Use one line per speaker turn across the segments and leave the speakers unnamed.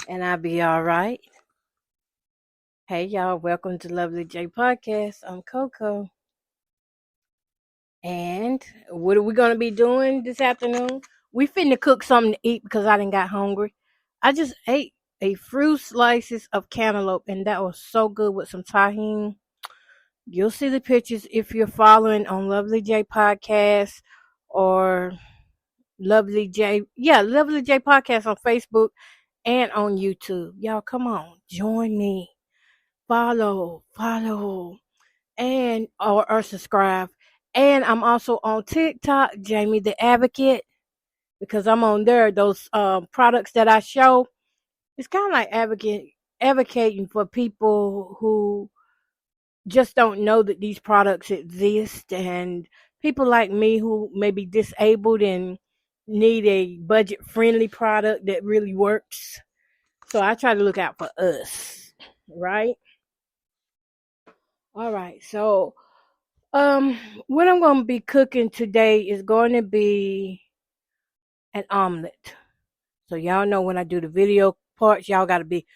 And I'll be all right. Hey, y'all, welcome to Lovely J Podcast. I'm Coco. And what are we going to be doing this afternoon? We finna cook something to eat because I didn't got hungry. I just ate a fruit slices of cantaloupe, and that was so good with some tahini. You'll see the pictures if you're following on Lovely J Podcast or Lovely J Podcast on Facebook and on YouTube. Y'all, come on, join me. Follow, and or subscribe. And I'm also on TikTok, Jamie the Advocate, because I'm on there. Those products that I show, it's kind of like advocating for people who just don't know that these products exist, and people like me who may be disabled and need a budget friendly product that really works. So I try to look out for us, right? All right. So Um, what I'm going to be cooking today is going to be an omelet. So y'all know when I do the video parts, y'all got to be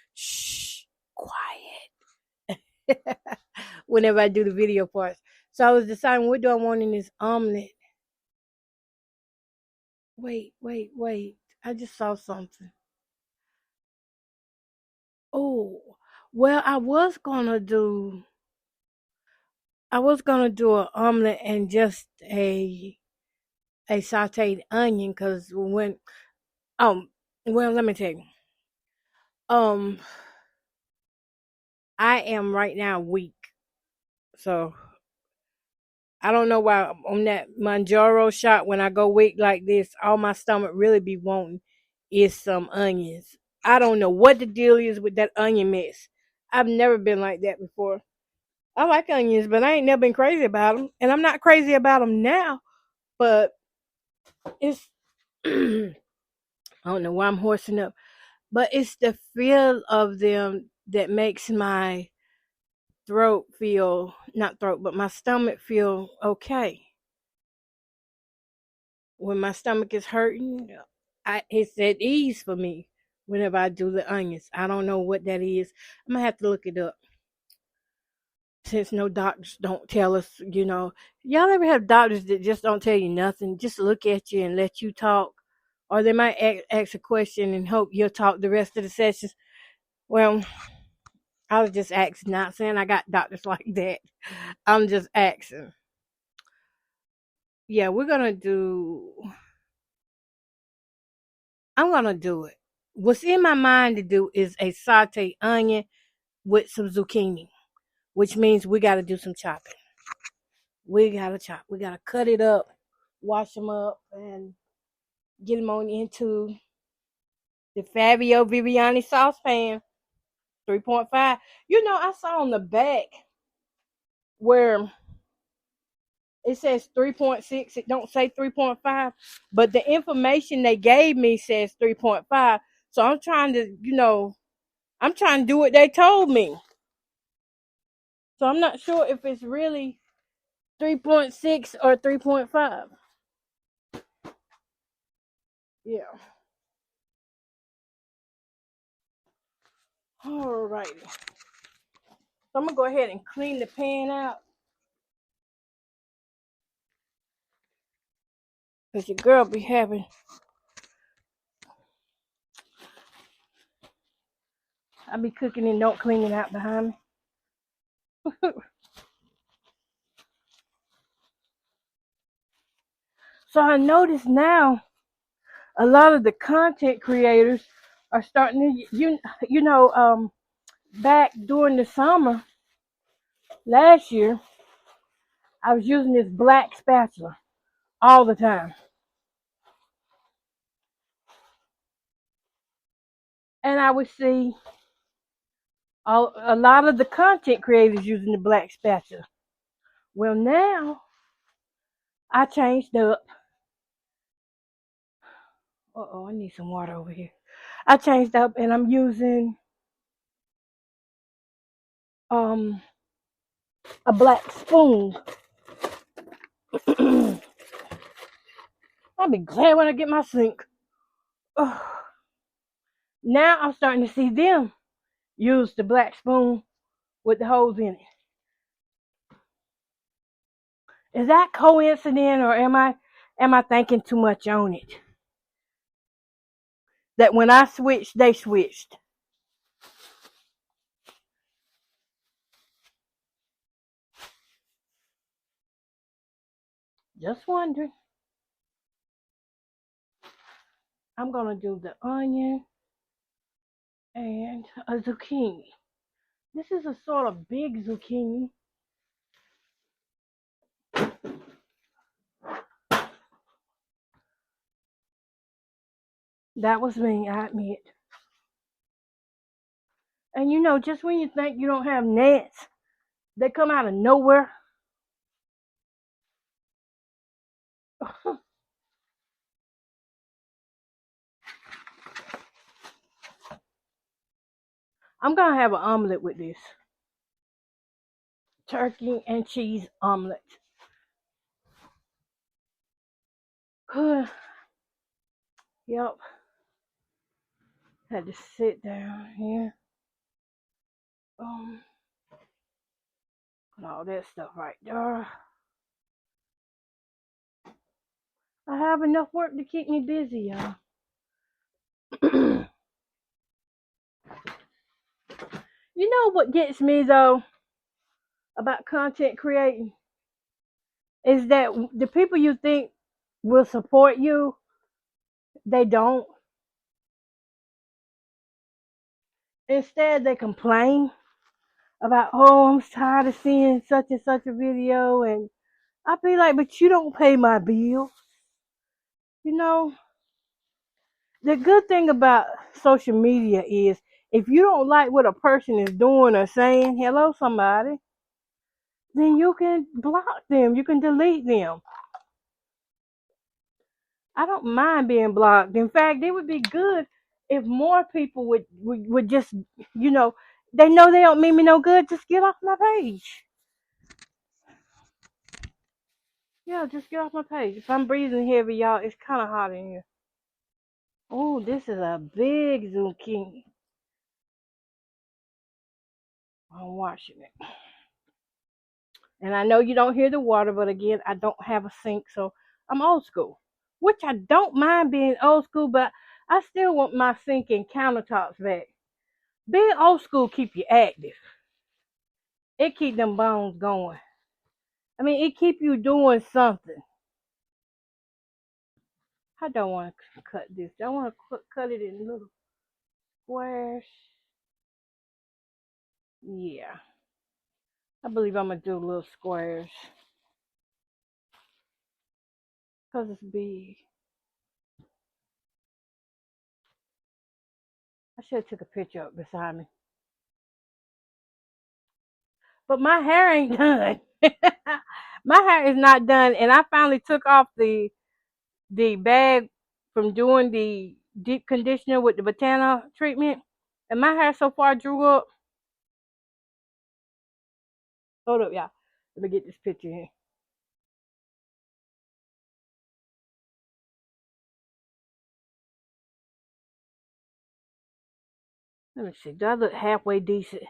quiet whenever I do the video parts. So I was deciding, what do I want in this omelet? Wait. I just saw something. Oh, well, I was gonna do an omelet and just a sauteed onion, because um well, let me tell you. Um, I am right now weak, so I don't know why on that Manjaro shot when I go weak like this, all my stomach really be wanting is some onions. I don't know what the deal is with that onion mess. I've never been like that before. I like onions, but I ain't never been crazy about them, and I'm not crazy about them now. But it's I don't know why I'm horsing up, but it's the feel of them that makes my throat feel, not throat, but my stomach feel okay. When my stomach is hurting, it's at ease for me whenever I do the onions. I don't know what that is. I'm gonna have to look it up since no doctors don't tell us. Y'all ever have doctors that just don't tell you nothing, just look at you and let you talk, or they might ask a question and hope you'll talk the rest of the sessions? Well, I was just asking, not saying I got doctors like that. I'm just asking. Yeah, I'm gonna do it. What's in my mind to do is a sauteed onion with some zucchini, which means we gotta do some chopping. We gotta chop. We gotta cut it up, wash them up, and get them on into the Fabio Viviani saucepan, 3.5. I saw on the back where it says 3.6. It don't say 3.5, but the information they gave me says 3.5. So I'm trying to do what they told me. So I'm not sure if it's really 3.6 or 3.5. Yeah. Alrighty. So I'm gonna go ahead and clean the pan out, because your girl be having, I be cooking and don't clean it out behind me. So I notice now a lot of the content creators are starting to, back during the summer last year, I was using this black spatula all the time. And I would see a lot of the content creators using the black spatula. Well, now I changed up. I need some water over here. I changed up and I'm using um a black spoon. I'll be glad when I get my sink. Oh, Now I'm starting to see them use the black spoon with the holes in it. Is that coincidence, or am I thinking too much on it? That when I switched, they switched. Just wondering. I'm gonna do the onion and a zucchini. This is a sort of big zucchini. That was me, I admit. And you know, just when you think you don't have gnats, they come out of nowhere. I'm gonna have an omelet with this. Turkey and cheese omelet. Yep. Had to sit down here. Put all that stuff right there. I have enough work to keep me busy, y'all. You know what gets me though about content creating is that the people you think will support you, they don't. Instead, they complain about, oh, I'm tired of seeing such and such a video, and I be like, but you don't pay my bill. You know, the good thing about social media is if you don't like what a person is doing or saying, hello somebody, then you can block them, you can delete them. I don't mind being blocked. In fact, it would be good if more people would just, you know, they know they don't mean me no good, just get off my page. Yeah, just get off my page. If I'm breathing heavy, y'all, it's kind of hot in here. Oh, this is a big zucchini. I'm washing it. And I know you don't hear the water, but again, I don't have a sink, so I'm old school. Which I don't mind being old school, but I still want my sink and countertops back. Being old school keep you active. It keep them bones going. I mean, it keep you doing something. I don't want to cut this. I want to cut it in little squares. Yeah. I believe I'm going to do little squares. Because it's big. I should have took a picture up beside me. But my hair ain't done. My hair is not done. And I finally took off the bag from doing the deep conditioner with the Botana treatment. And my hair so far drew up. Hold up, y'all. Let me get this picture here. Let me see. Do I look halfway decent?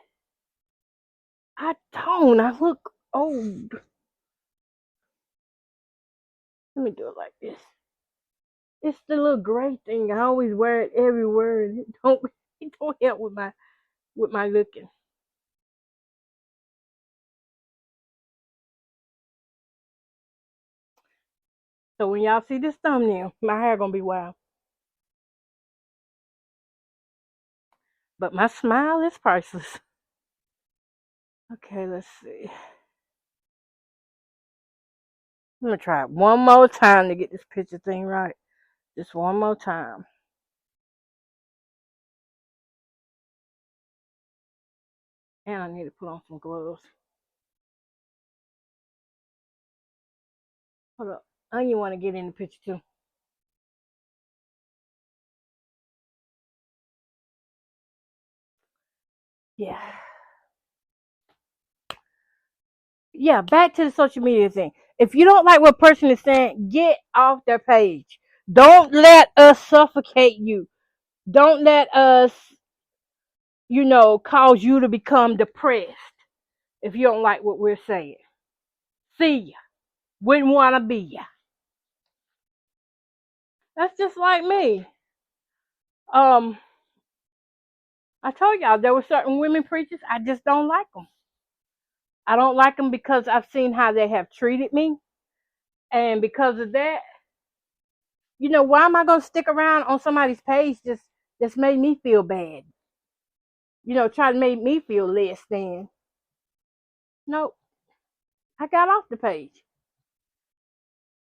I don't. I look old. Let me do it like this. It's the little gray thing. I always wear it everywhere, and it don't help with my looking. So when y'all see this thumbnail, my hair gonna be wild. But my smile is priceless. Okay, let's see. I'm gonna try it one more time to get this picture thing right. Just one more time. And I need to put on some gloves. Hold up. Onion want to get in the picture too. Yeah. Yeah, back to the social media thing. If you don't like what a person is saying, get off their page. Don't let us suffocate you. Don't let us, cause you to become depressed if you don't like what we're saying. See ya. Wouldn't want to be ya. That's just like me. Um, I told y'all there were certain women preachers I just don't like them. I don't like them because I've seen how they have treated me, and because of that, why am I gonna stick around on somebody's page just made me feel bad? Try to make me feel less than. Nope, I got off the page.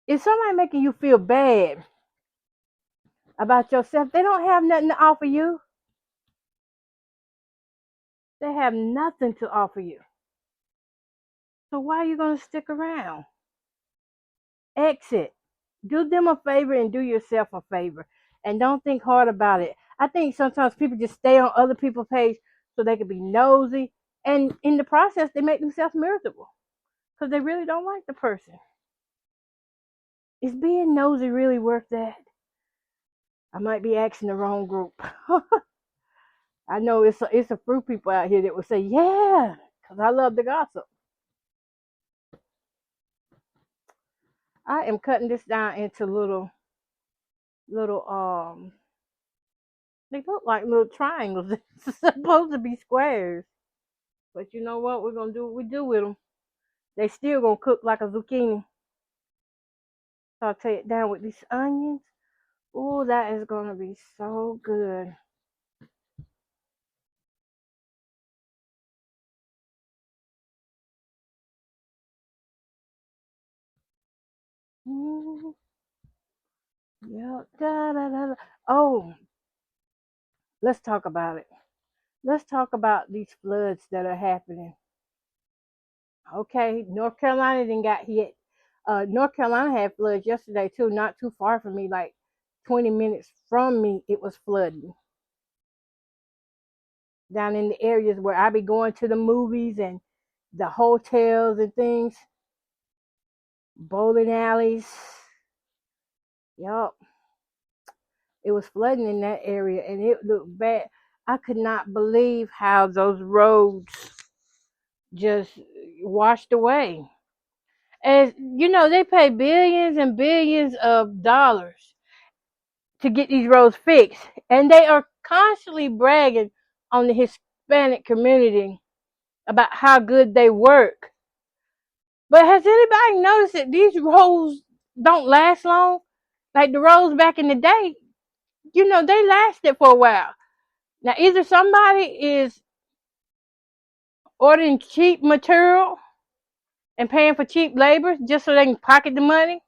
If somebody making you feel bad about yourself, they don't have nothing to offer you. They have nothing to offer you. So why are you gonna stick around? Exit. Do them a favor and do yourself a favor. And don't think hard about it. I think sometimes people just stay on other people's page so they can be nosy. And in the process, they make themselves miserable because they really don't like the person. Is being nosy really worth that? I might be asking the wrong group. I know it's a few people out here that will say, yeah, because I love the gossip. I am cutting this down into little, they look like little triangles. It's supposed to be squares. But you know what? We're going to do what we do with them. They still going to cook like a zucchini. Saute it down with these onions. Oh, that is going to be so good. Mm, yeah. Da, da, da, da. Oh, let's talk about it. Let's talk about these floods that are happening. Okay, North Carolina didn't got hit. North Carolina had floods yesterday too, not too far from me, like 20 minutes from me. It was flooding down in the areas where I be going to the movies and the hotels and things, bowling alleys. Yup, it was flooding in that area, and it looked bad. I could not believe how those roads just washed away. As they pay billions and billions of dollars to get these roads fixed, and they are constantly bragging on the Hispanic community about how good they work. But has anybody noticed that these roads don't last long? Like the roads back in the day, they lasted for a while. Now, either somebody is ordering cheap material and paying for cheap labor just so they can pocket the money,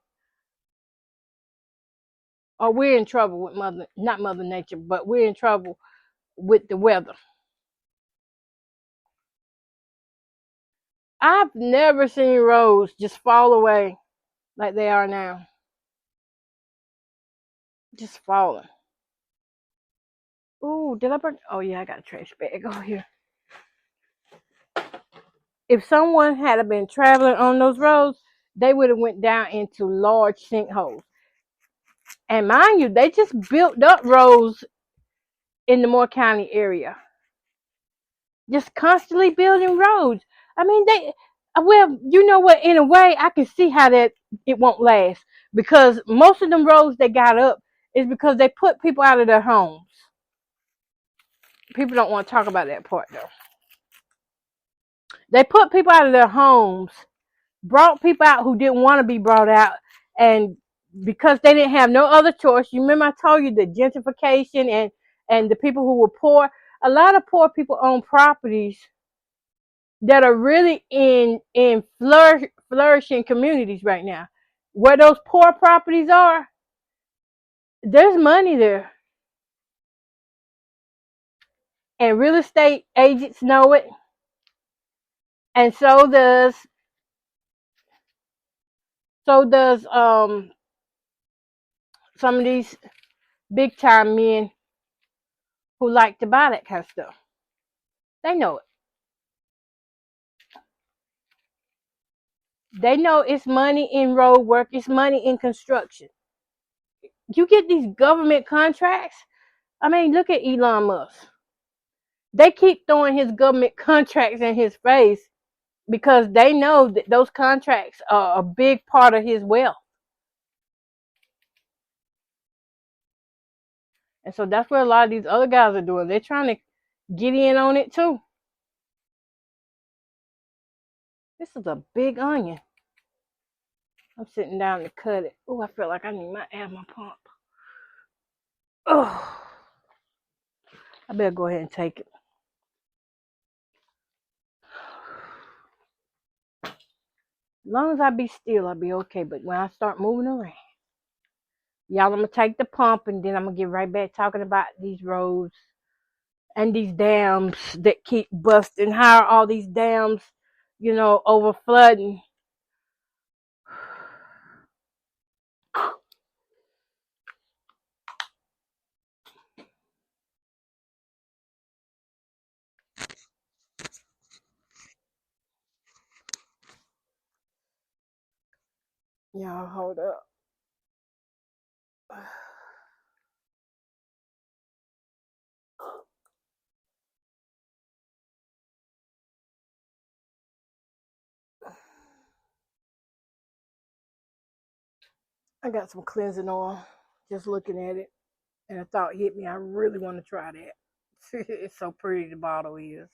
or we're in trouble with not Mother Nature, but we're in trouble with the weather. I've never seen roads just fall away like they are now. Just falling. Ooh, did I burn? Oh yeah, I got a trash bag over here. If someone had been traveling on those roads, they would have went down into large sinkholes. And mind you, they just built up roads in the Moore County area. Just constantly building roads. I mean, you know what? In a way, I can see how that it won't last, because most of them roads they got up is because they put people out of their homes. People don't want to talk about that part though. They put people out of their homes, brought people out who didn't want to be brought out, and because they didn't have no other choice. You remember I told you the gentrification and the people who were poor. A lot of poor people own properties that are really in flourishing communities right now. Where those poor properties are, there's money there, and real estate agents know it, and so does some of these big time men who like to buy that kind of stuff. They know it. They know it's money in road work, it's money in construction. You get these government contracts, I mean, look at Elon Musk. They keep throwing his government contracts in his face because they know that those contracts are a big part of his wealth. And so that's what a lot of these other guys are doing. They're trying to get in on it too. This is a big onion. I'm sitting down to cut it. Oh, I feel like I need my asthma pump. Oh, I better go ahead and take it. As long as I be still, I'll be okay. But when I start moving around, y'all, I'm going to take the pump and then I'm going to get right back talking about these roads and these dams that keep busting. How are all these dams, over flooding? Y'all, hold up. I got some cleansing oil, just looking at it, and a thought hit me. I really want to try that. It's so pretty, the bottle is.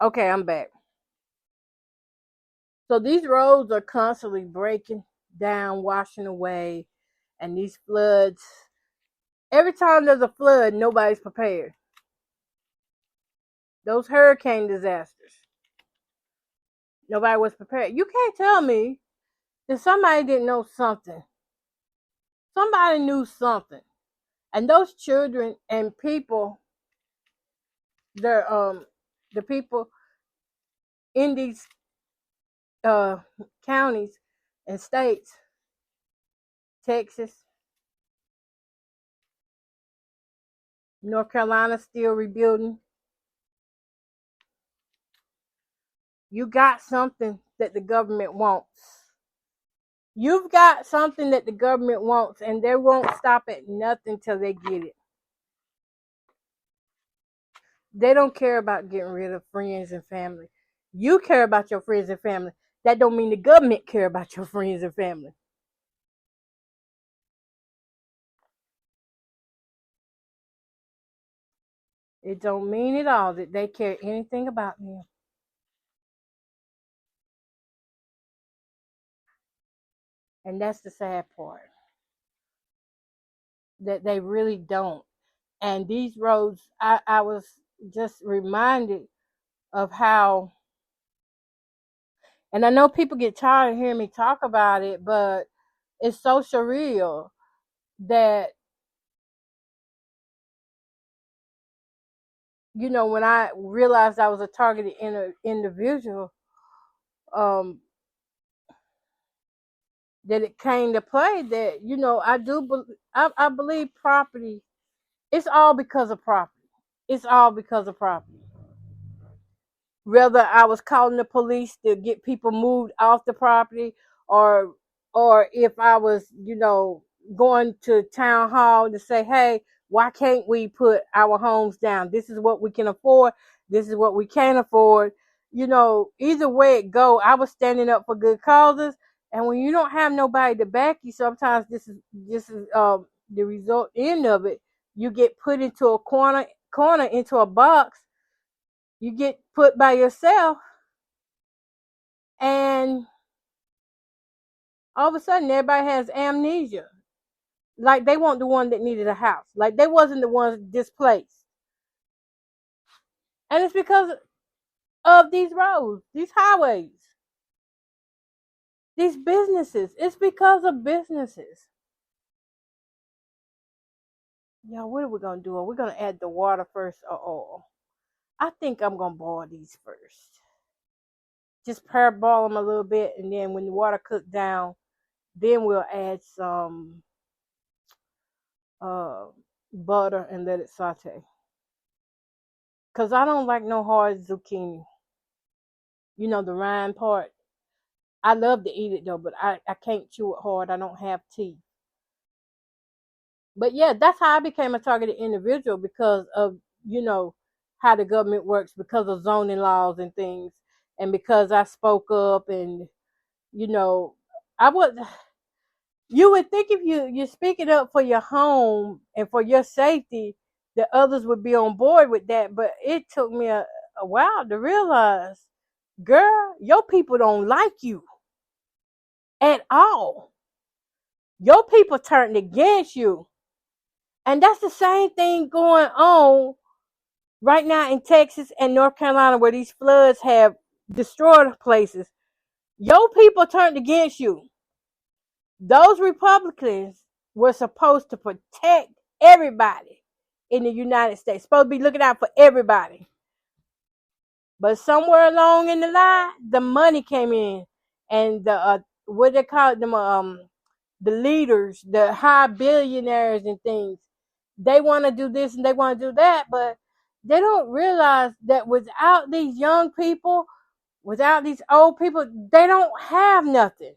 Okay, I'm back. So these roads are constantly breaking down, washing away, and these floods. Every time there's a flood, nobody's prepared. Those hurricane disasters, nobody was prepared. You can't tell me that somebody didn't know something. Somebody knew something. And those children and people, the people in these uh, counties and states, Texas, North Carolina, still rebuilding. You got something that the government wants. You've got something that the government wants, and they won't stop at nothing till they get it. They don't care about getting rid of friends and family. You care about your friends and family. That don't mean the government care about your friends and family. It don't mean at all that they care anything about them. And that's the sad part. That they really don't. And these roads, I was just reminded of how, and I know people get tired of hearing me talk about it, but it's so surreal that, when I realized I was a targeted individual, um, that it came to play that, I believe property, it's all because of property. It's all because of property. Whether I was calling the police to get people moved off the property, or if I was, going to town hall to say, hey, why can't we put our homes down? This is what we can afford. This is what we can't afford. Either way it go, I was standing up for good causes. And when you don't have nobody to back you, sometimes this is the result end of it. You get put into a corner into a box. You get put by yourself, and all of a sudden everybody has amnesia. Like they weren't the one that needed a house. Like they wasn't the ones displaced. And it's because of these roads, these highways, these businesses. It's because of businesses. Y'all, what are we gonna do? Are we gonna add the water first or oil? I think I'm gonna boil these first. Just parboil them a little bit, and then when the water cooks down, then we'll add some uh, butter and let it saute. Cause I don't like no hard zucchini. The rind part. I love to eat it though, but I can't chew it hard. I don't have teeth. But yeah, that's how I became a targeted individual because of, you know, how the government works, because of zoning laws and things, and because I spoke up. And you know, I would, you would think if you're speaking up for your home and for your safety, that others would be on board with that. But it took me a while to realize, girl, your people don't like you at all. Your people turned against you. And that's the same thing going on right now in Texas and North Carolina, where these floods have destroyed places. Your people turned against you. Those Republicans were supposed to protect everybody in the United States, supposed to be looking out for everybody. But somewhere along in the line, the money came in, and the what they call them, the leaders, the high billionaires and things, they want to do this and they want to do that, but they don't realize that without these young people, without these old people, they don't have nothing.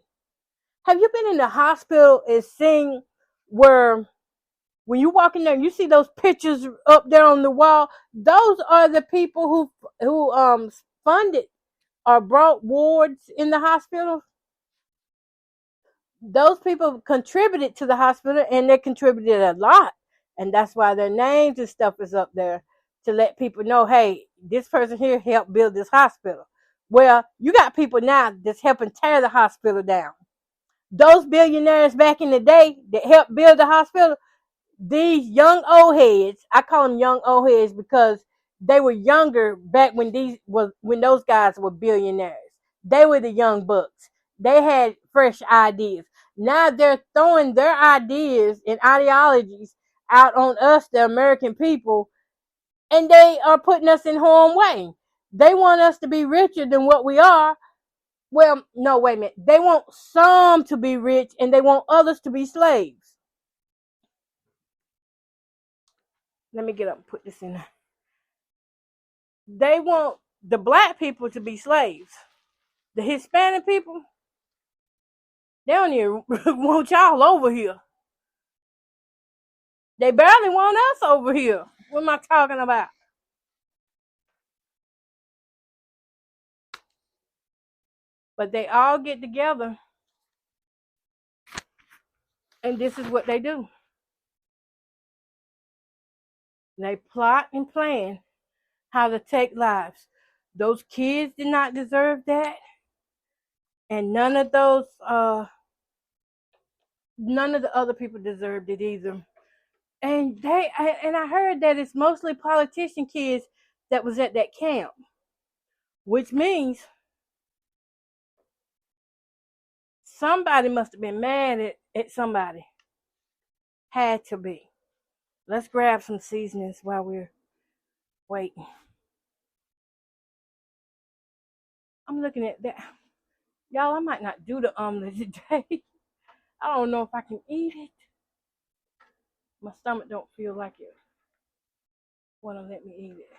Have you been in the hospital and seen where when you walk in there and you see those pictures up there on the wall? Those are the people who funded or brought wards in the hospital. Those people contributed to the hospital, and they contributed a lot. And that's why their names and stuff is up there, to let people know, hey, this person here helped build this hospital. Well, you got people now that's helping tear the hospital down. Those billionaires back in the day that helped build the hospital, these young old heads, I call them young old heads because they were younger back when those guys were billionaires. They were the young bucks. They had fresh ideas. Now they're throwing their ideas and ideologies out on us, the American people, and they are putting us in harm's way. They want us to be richer than what we are. Well, no, wait a minute. They want some to be rich and they want others to be slaves. Let me get up and put this in there. They want the black people to be slaves. The Hispanic people, they don't even want y'all over here. They barely want us over here. What am I talking about? But they all get together, and this is what they do. They plot and plan how to take lives. Those kids did not deserve that, and none of the other people deserved it either. And I heard that it's mostly politician kids that was at that camp, which means somebody must have been mad at somebody. Had to be. Let's grab some seasonings while we're waiting. I'm looking at that. Y'all, I might not do the omelet today. I don't know if I can eat it. My stomach don't feel like it want to let me eat it.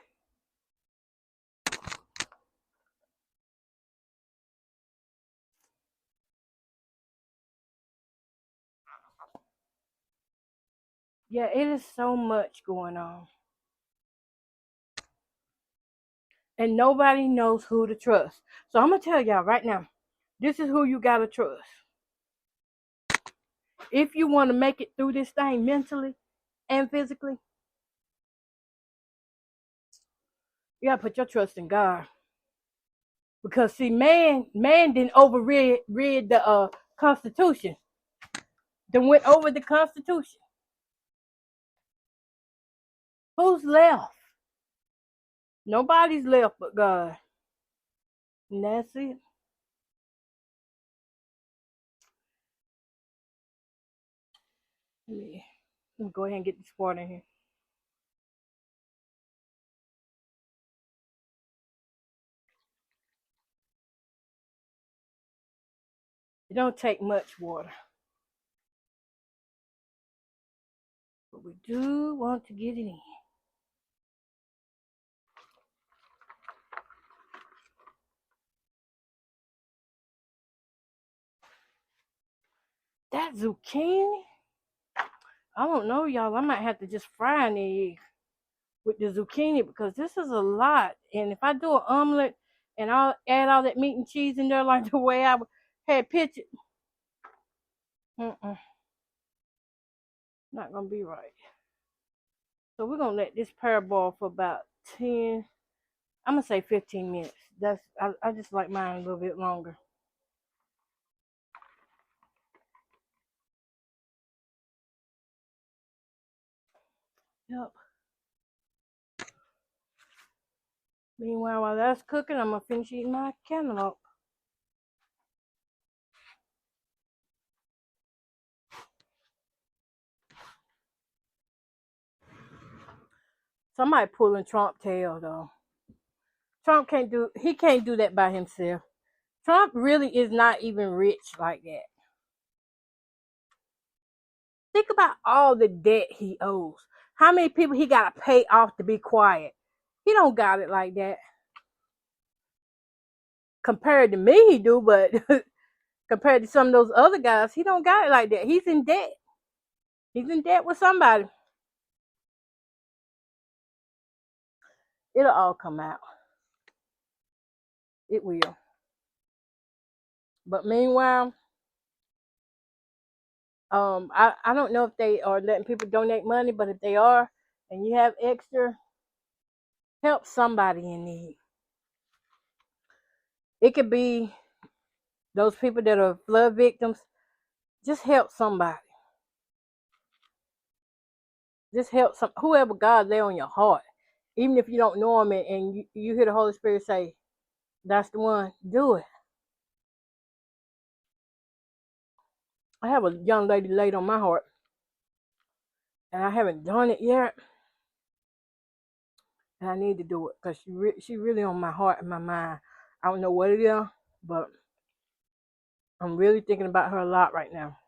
Yeah, it is so much going on. And nobody knows who to trust. So I'm going to tell y'all right now, this is who you got to trust. If you want to make it through this thing mentally and physically, you got to put your trust in God. Because see, man didn't overread the Constitution. Then went over the Constitution. Who's left? Nobody's left but God. And that's it. Let me go ahead and get this water in here. It don't take much water. But we do want to get it in. That zucchini. I don't know, y'all. I might have to just fry an egg with the zucchini because this is a lot. And if I do an omelet and I'll add all that meat and cheese in there like the way I had pictured, not gonna be right. So we're gonna let this parboil for about 10. I'm gonna say 15 minutes. I just like mine a little bit longer. Yep. Meanwhile, while that's cooking, I'm gonna finish eating my cantaloupe. Somebody pulling Trump tail though. Trump can't do that by himself. Trump really is not even rich like that. Think about all the debt he owes. How many people he gotta pay off to be quiet? He don't got it like that. Compared to me, he do, but compared to some of those other guys, he don't got it like that. He's in debt. He's in debt with somebody. It'll all come out. It will. But meanwhile, I don't know if they are letting people donate money, but if they are, and you have extra, help somebody in need. It could be those people that are flood victims. Just help somebody. Just help whoever God lay on your heart. Even if you don't know him and you hear the Holy Spirit say, that's the one, do it. I have a young lady laid on my heart, and I haven't done it yet. And I need to do it because she really on my heart and my mind. I don't know what it is, but I'm really thinking about her a lot right now.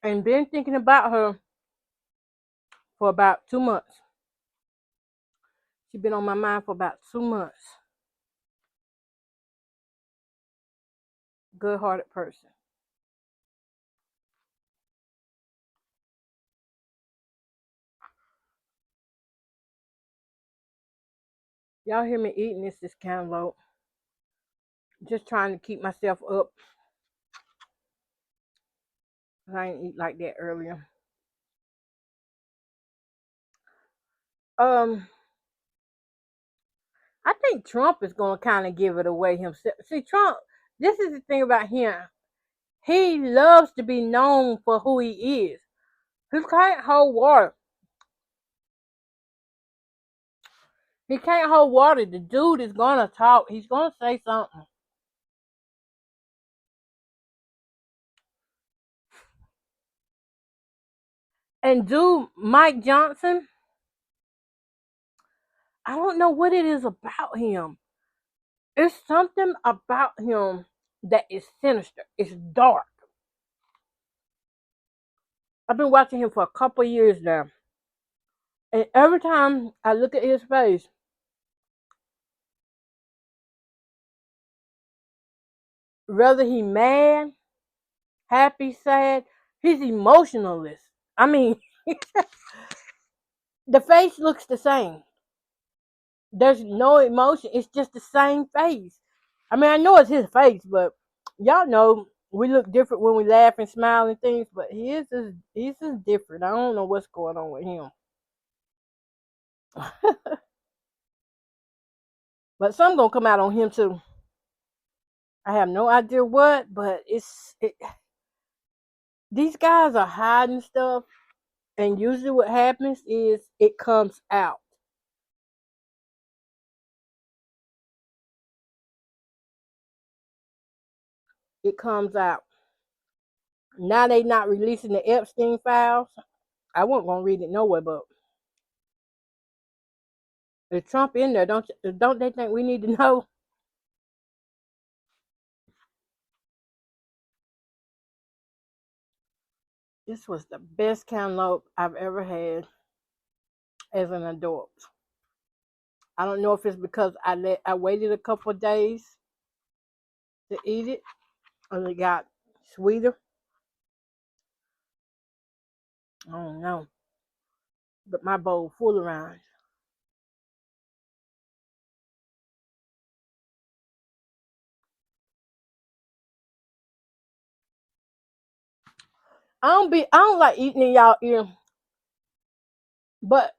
And been thinking about her for about 2 months. She's been on my mind for about 2 months. Good-hearted person. Y'all hear me eating this cantaloupe. Just trying to keep myself up. I didn't eat like that earlier. I think Trump is going to kind of give it away himself. See, Trump, this is the thing about him. He loves to be known for who he is. He can't hold water. He can't hold water. The dude is going to talk. He's going to say something. And dude, Mike Johnson, I don't know what it is about him. It's something about him that is sinister. It's dark. I've been watching him for a couple years now. And every time I look at his face, whether he mad, happy, sad, he's emotionalist. I mean, the face looks the same. There's no emotion. It's just the same face. I mean, I know it's his face, but y'all know we look different when we laugh and smile and things, but he's just different. I don't know what's going on with him. But something gonna come out on him too. I have no idea what, but these guys are hiding stuff, and usually what happens is it comes out. It comes out. Now they not releasing the Epstein files. I wasn't gonna read it nowhere, but is Trump in there? Don't they think we need to know? This was the best cantaloupe I've ever had as an adult. I don't know if it's because I waited a couple of days to eat it, and it got sweeter. I don't know. But my bowl full around. I don't like eating in y'all ear, but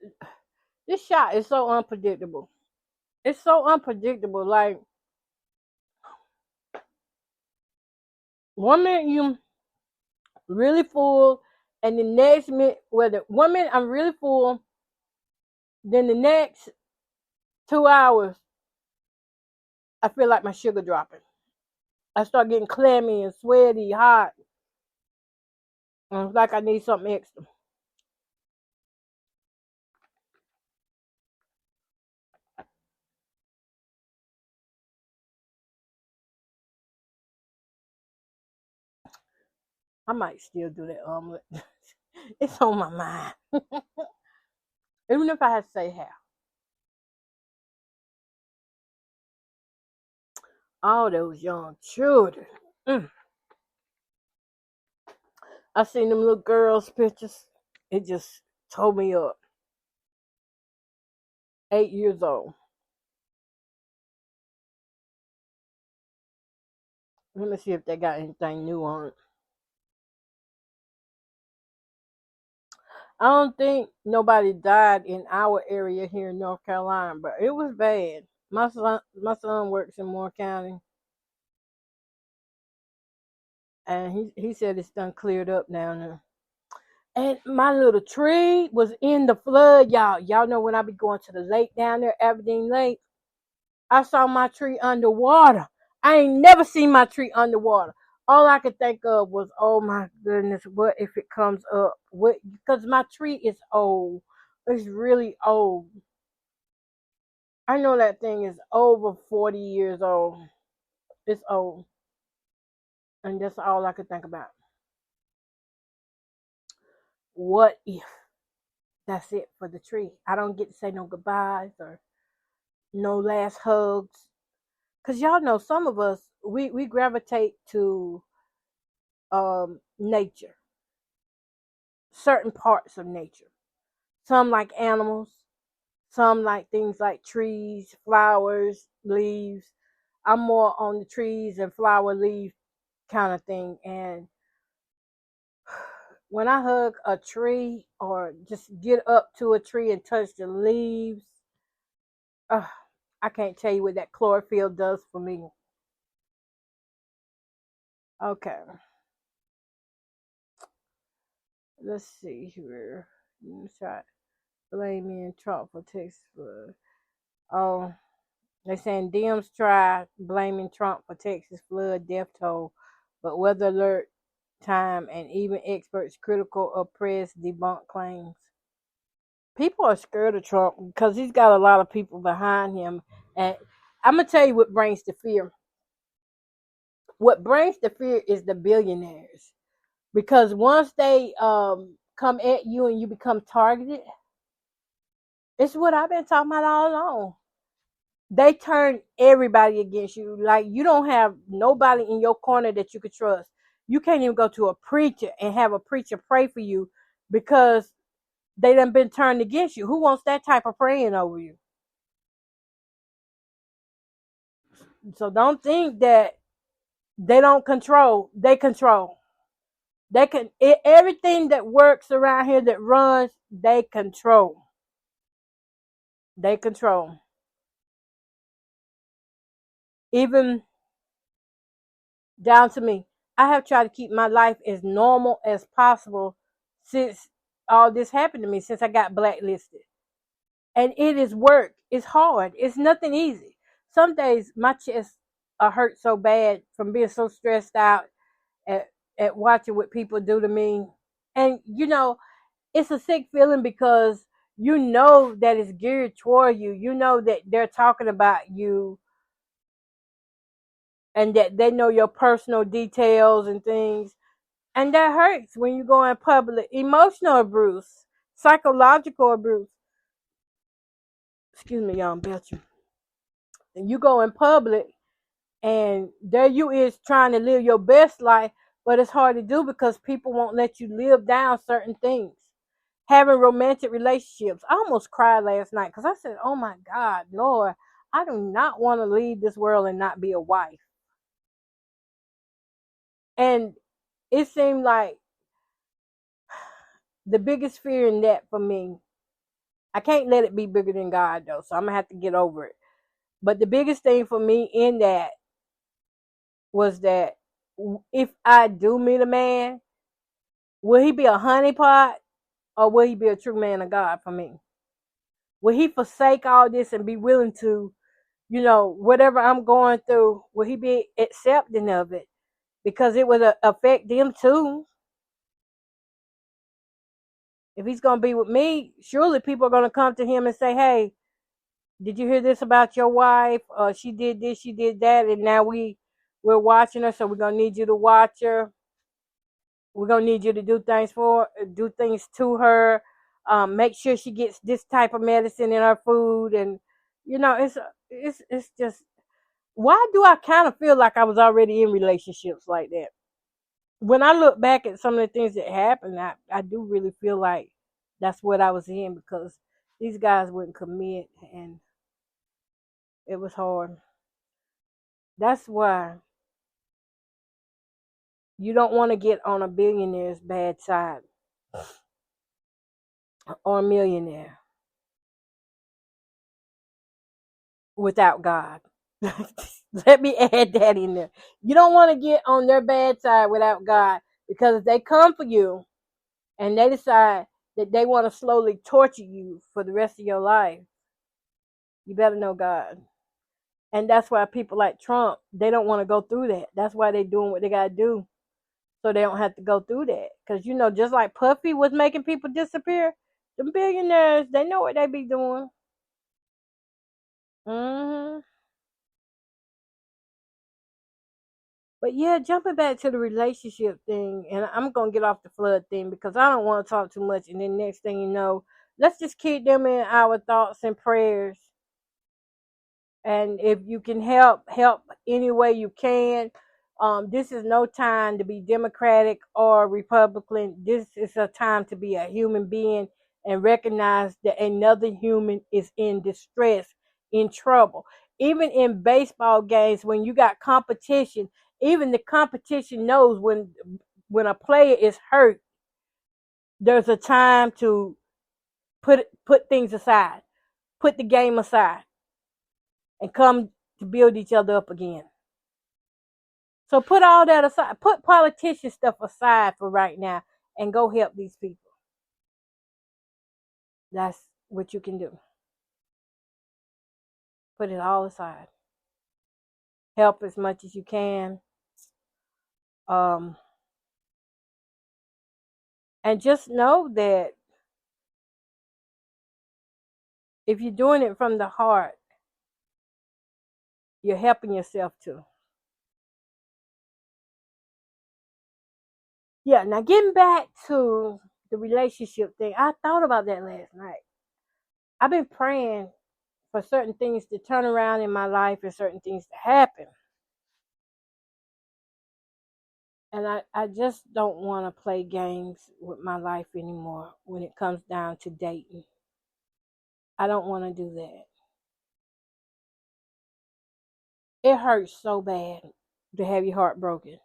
this shot is so unpredictable. It's so unpredictable. Like one minute you really full, and the next minute, whether one minute I'm really full, then the next 2 hours I feel like my sugar dropping. I start getting clammy and sweaty, hot, and it's like I need something extra. I might still do that omelet. It's on my mind. Even if I had to say half. All those young children. Mm. I seen them little girls' pictures. It just tore me up. 8 years old. Let me see if they got anything new on it. I don't think nobody died in our area here in North Carolina, but it was bad. My son works in Moore County, and he said it's done cleared up down there. And my little tree was in the flood, y'all. Y'all know when I be going to the lake down there, Aberdeen Lake, I saw my tree underwater. I ain't never seen my tree underwater. All I could think of was, oh my goodness, what if it comes up? What? Because my tree is old. It's really old. I know that thing is over 40 years old. It's old. And that's all I could think about. What if that's it for the tree? I don't get to say no goodbyes or no last hugs. Because y'all know some of us, we gravitate to nature, certain parts of nature. Some like animals, some like things like trees, flowers, leaves. I'm more on the trees and flower leaf kind of thing. And when I hug a tree or just get up to a tree and touch the leaves, uh, I can't tell you what that chlorophyll does for me. Okay, let's see here. Let's try blaming Trump for Texas flood. Oh, they're saying Dems try blaming Trump for Texas flood death toll, but weather alert time and even experts critical of press debunk claims. People are scared of Trump because he's got a lot of people behind him. And I'm going to tell you what brings the fear. What brings the fear is the billionaires. Because once they come at you and you become targeted, it's what I've been talking about all along. They turn everybody against you. Like you don't have nobody in your corner that you could trust. You can't even go to a preacher and have a preacher pray for you because they done been turned against you. Who wants that type of praying over you? So don't think that they don't control. They control. They can everything that works around here that runs. They control. They control. Even down to me. I have tried to keep my life as normal as possible since all this happened to me, since I got blacklisted. And it is work. It's hard. It's nothing easy. Some days my chest hurt so bad from being so stressed out at, at watching what people do to me. And it's a sick feeling because you know that it's geared toward you. You know that they're talking about you and that they know your personal details and things. And that hurts when you go in public. Emotional abuse, psychological abuse. Excuse me, y'all, I'm belching. And you go in public and there you is trying to live your best life, but it's hard to do because people won't let you live down certain things. having romantic relationships. I almost cried last night because I said, oh my God, Lord, I do not want to leave this world and not be a wife. And it seemed like the biggest fear in that for me, I can't let it be bigger than God though, so I'm gonna have to get over it. But the biggest thing for me in that was that if I do meet a man, will he be a honeypot or will he be a true man of God for me? Will he forsake all this and be willing to, whatever I'm going through, will he be accepting of it? Because it would affect them too. If he's going to be with me, surely people are going to come to him and say, hey, did you hear this about your wife? She did this, she did that, and now we're watching her, so we're going to need you to watch her. We're going to need you to do things to her. Make sure she gets this type of medicine in her food. And, it's just, why do I kind of feel like I was already in relationships like that? When I look back at some of the things that happened, I do really feel like that's what I was in, because these guys wouldn't commit and it was hard. That's why you don't want to get on a billionaire's bad side or a millionaire without God. Let me add that in there. You don't want to get on their bad side without God, because if they come for you and they decide that they want to slowly torture you for the rest of your life, you better know God. And that's why people like Trump, they don't want to go through that. That's why they're doing what they got to do, so they don't have to go through that. Because, just like Puffy was making people disappear, the billionaires, they know what they be doing. hmm But yeah, jumping back to the relationship thing, and I'm going to get off the flood thing because I don't want to talk too much. And then next thing you know, let's just keep them in our thoughts and prayers. And if you can help any way you can. This is no time to be Democratic or Republican. This is a time to be a human being and recognize that another human is in distress, in trouble. Even in baseball games, when you got competition, even the competition knows when a player is hurt, there's a time to put things aside, put the game aside, and come to build each other up again. So put all that aside. Put politician stuff aside for right now and go help these people. That's what you can do. Put it all aside. Help as much as you can. And just know that if you're doing it from the heart, you're helping yourself too. Yeah, now getting back to the relationship thing, I thought about that last night. I've been praying for certain things to turn around in my life and certain things to happen. And I just don't want to play games with my life anymore when it comes down to dating. I don't want to do that. It hurts so bad to have your heart broken.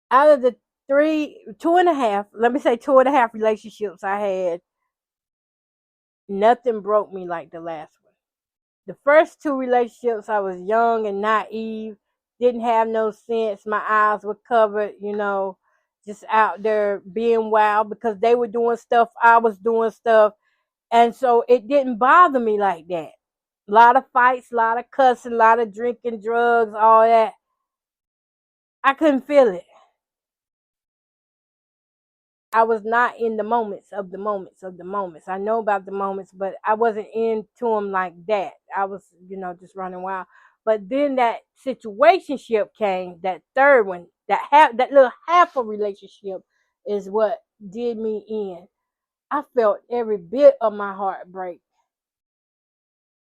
Out of the two and a half relationships I had, nothing broke me like the last one. The first two relationships, I was young and naive, didn't have no sense. My eyes were covered, just out there being wild because they were doing stuff, I was doing stuff. And so it didn't bother me like that. A lot of fights, a lot of cussing, a lot of drinking, drugs, all that. I couldn't feel it. I was not in the moments of the moments of the moments. I know about the moments, but I wasn't into them like that. I was, just running wild. But then that situationship came, that third one, that little half a relationship is what did me in. I felt every bit of my heart break.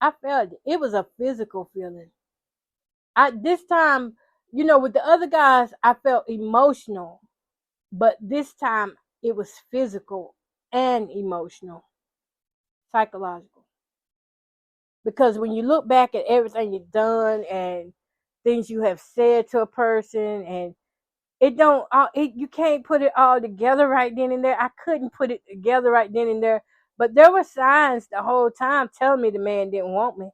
I felt it. It was a physical feeling. This time, with the other guys, I felt emotional, but this time it was physical. and emotional, psychological. Because when you look back at everything you've done and things you have said to a person, and it don't, you can't put it all together right then and there. I couldn't put it together right then and there, but there were signs the whole time telling me the man didn't want me.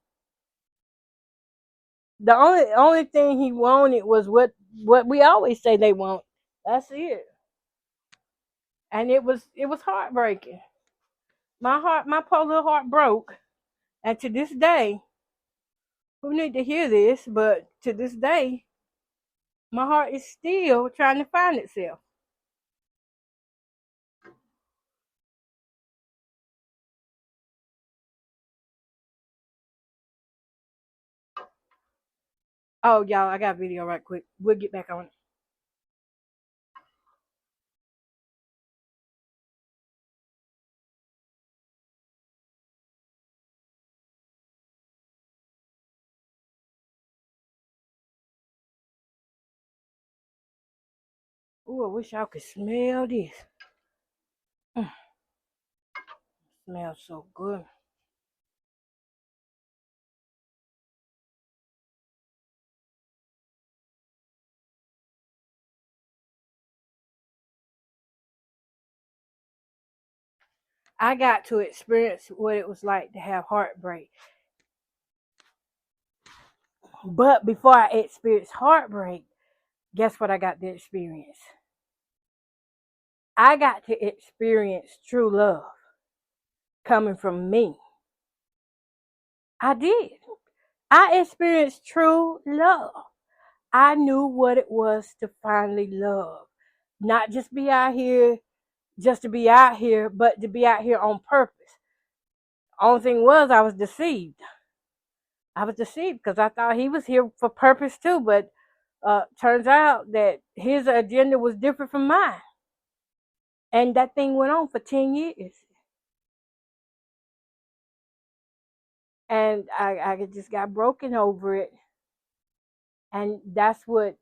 The only thing he wanted was what we always say they want. That's it. And it was heartbreaking. My poor little heart broke. And to this day, who need to hear this, but to this day, my heart is still trying to find itself. Oh, y'all, I got a video right quick. We'll get back on it. Ooh, I wish y'all could smell this. Mm, smells so good. I got to experience what it was like to have heartbreak. But before I experienced heartbreak, guess what I got to experience? I got to experience true love coming from me. I did. I experienced true love. I knew what it was to finally love. Not just be out here, just to be out here, but to be out here on purpose. Only thing was, I was deceived. I was deceived because I thought he was here for purpose too, but turns out that his agenda was different from mine. And that thing went on for 10 years. And I just got broken over it. And that's where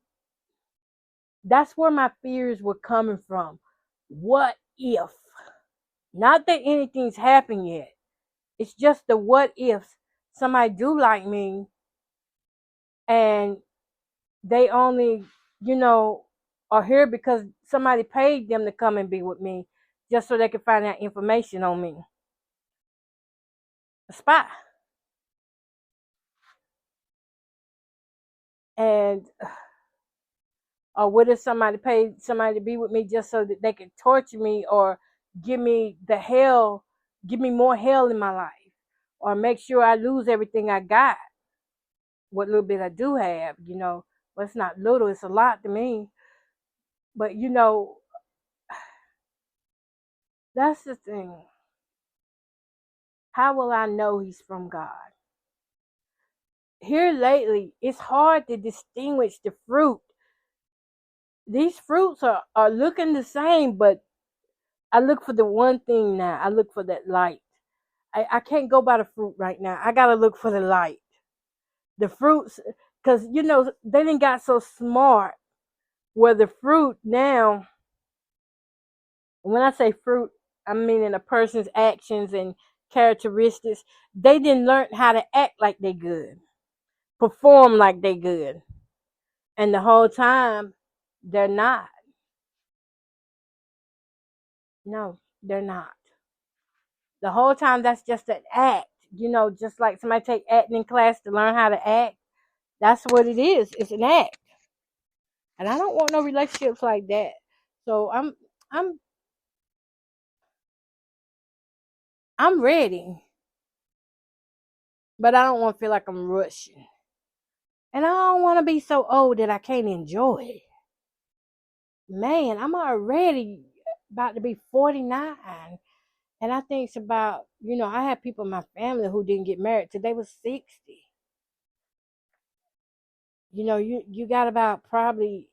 my fears were coming from. What if? Not that anything's happened yet. It's just the what ifs. Somebody do like me and they only, you know, are here because somebody paid them to come and be with me just so they could find out information on me. A spy. And or what if somebody paid somebody to be with me just so that they could torture me or give me give me more hell in my life, or make sure I lose everything I got, what little bit I do have, But it's not little, it's a lot to me. But that's the thing. How will I know he's from God? Here lately, it's hard to distinguish the fruit. These fruits are looking the same, but I look for the one thing now. I look for that light. I can't go by the fruit right now. I gotta look for the light. The fruits, because they didn't got so smart where the fruit now, when I say fruit, I mean in a person's actions and characteristics, they didn't learn how to act like they good, perform like they good. And the whole time, they're not. No, they're not. The whole time, that's just an act. Just like somebody take acting class to learn how to act. That's what it is. It's an act. And I don't want no relationships like that. So I'm I'm ready, but I don't want to feel like I'm rushing. And I don't want to be so old that I can't enjoy it. Man, I'm already about to be 49. And I think it's about, I have people in my family who didn't get married till they was 60. You got about probably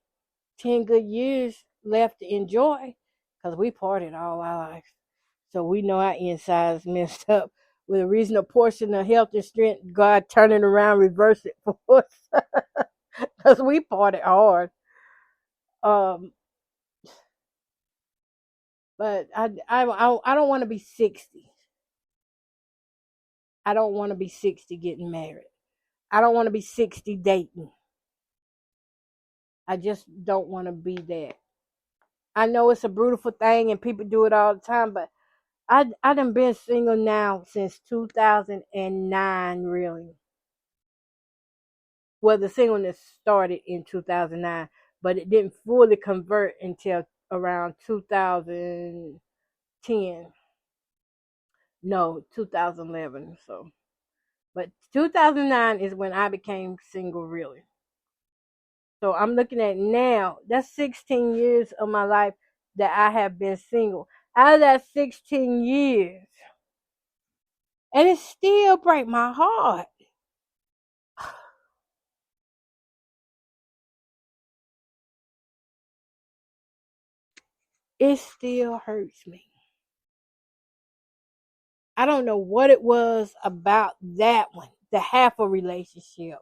10 good years left to enjoy because we partied all our life. So we know our insides messed up with a reasonable portion of health and strength. God turning around, reverse it for us because we partied hard. Um, But I don't want to be 60. I don't want to be 60 getting married. I don't want to be 60 dating. I just don't want to be that. I know it's a beautiful thing and people do it all the time, but I done been single now since 2009, really. Well, the singleness started in 2009, but it didn't fully convert until around 2010. No, 2011. So, but 2009 is when I became single, really. So I'm looking at now, that's 16 years of my life that I have been single. Out of that 16 years, and it still break my heart. It still hurts me. I don't know what it was about that one, the half a relationship.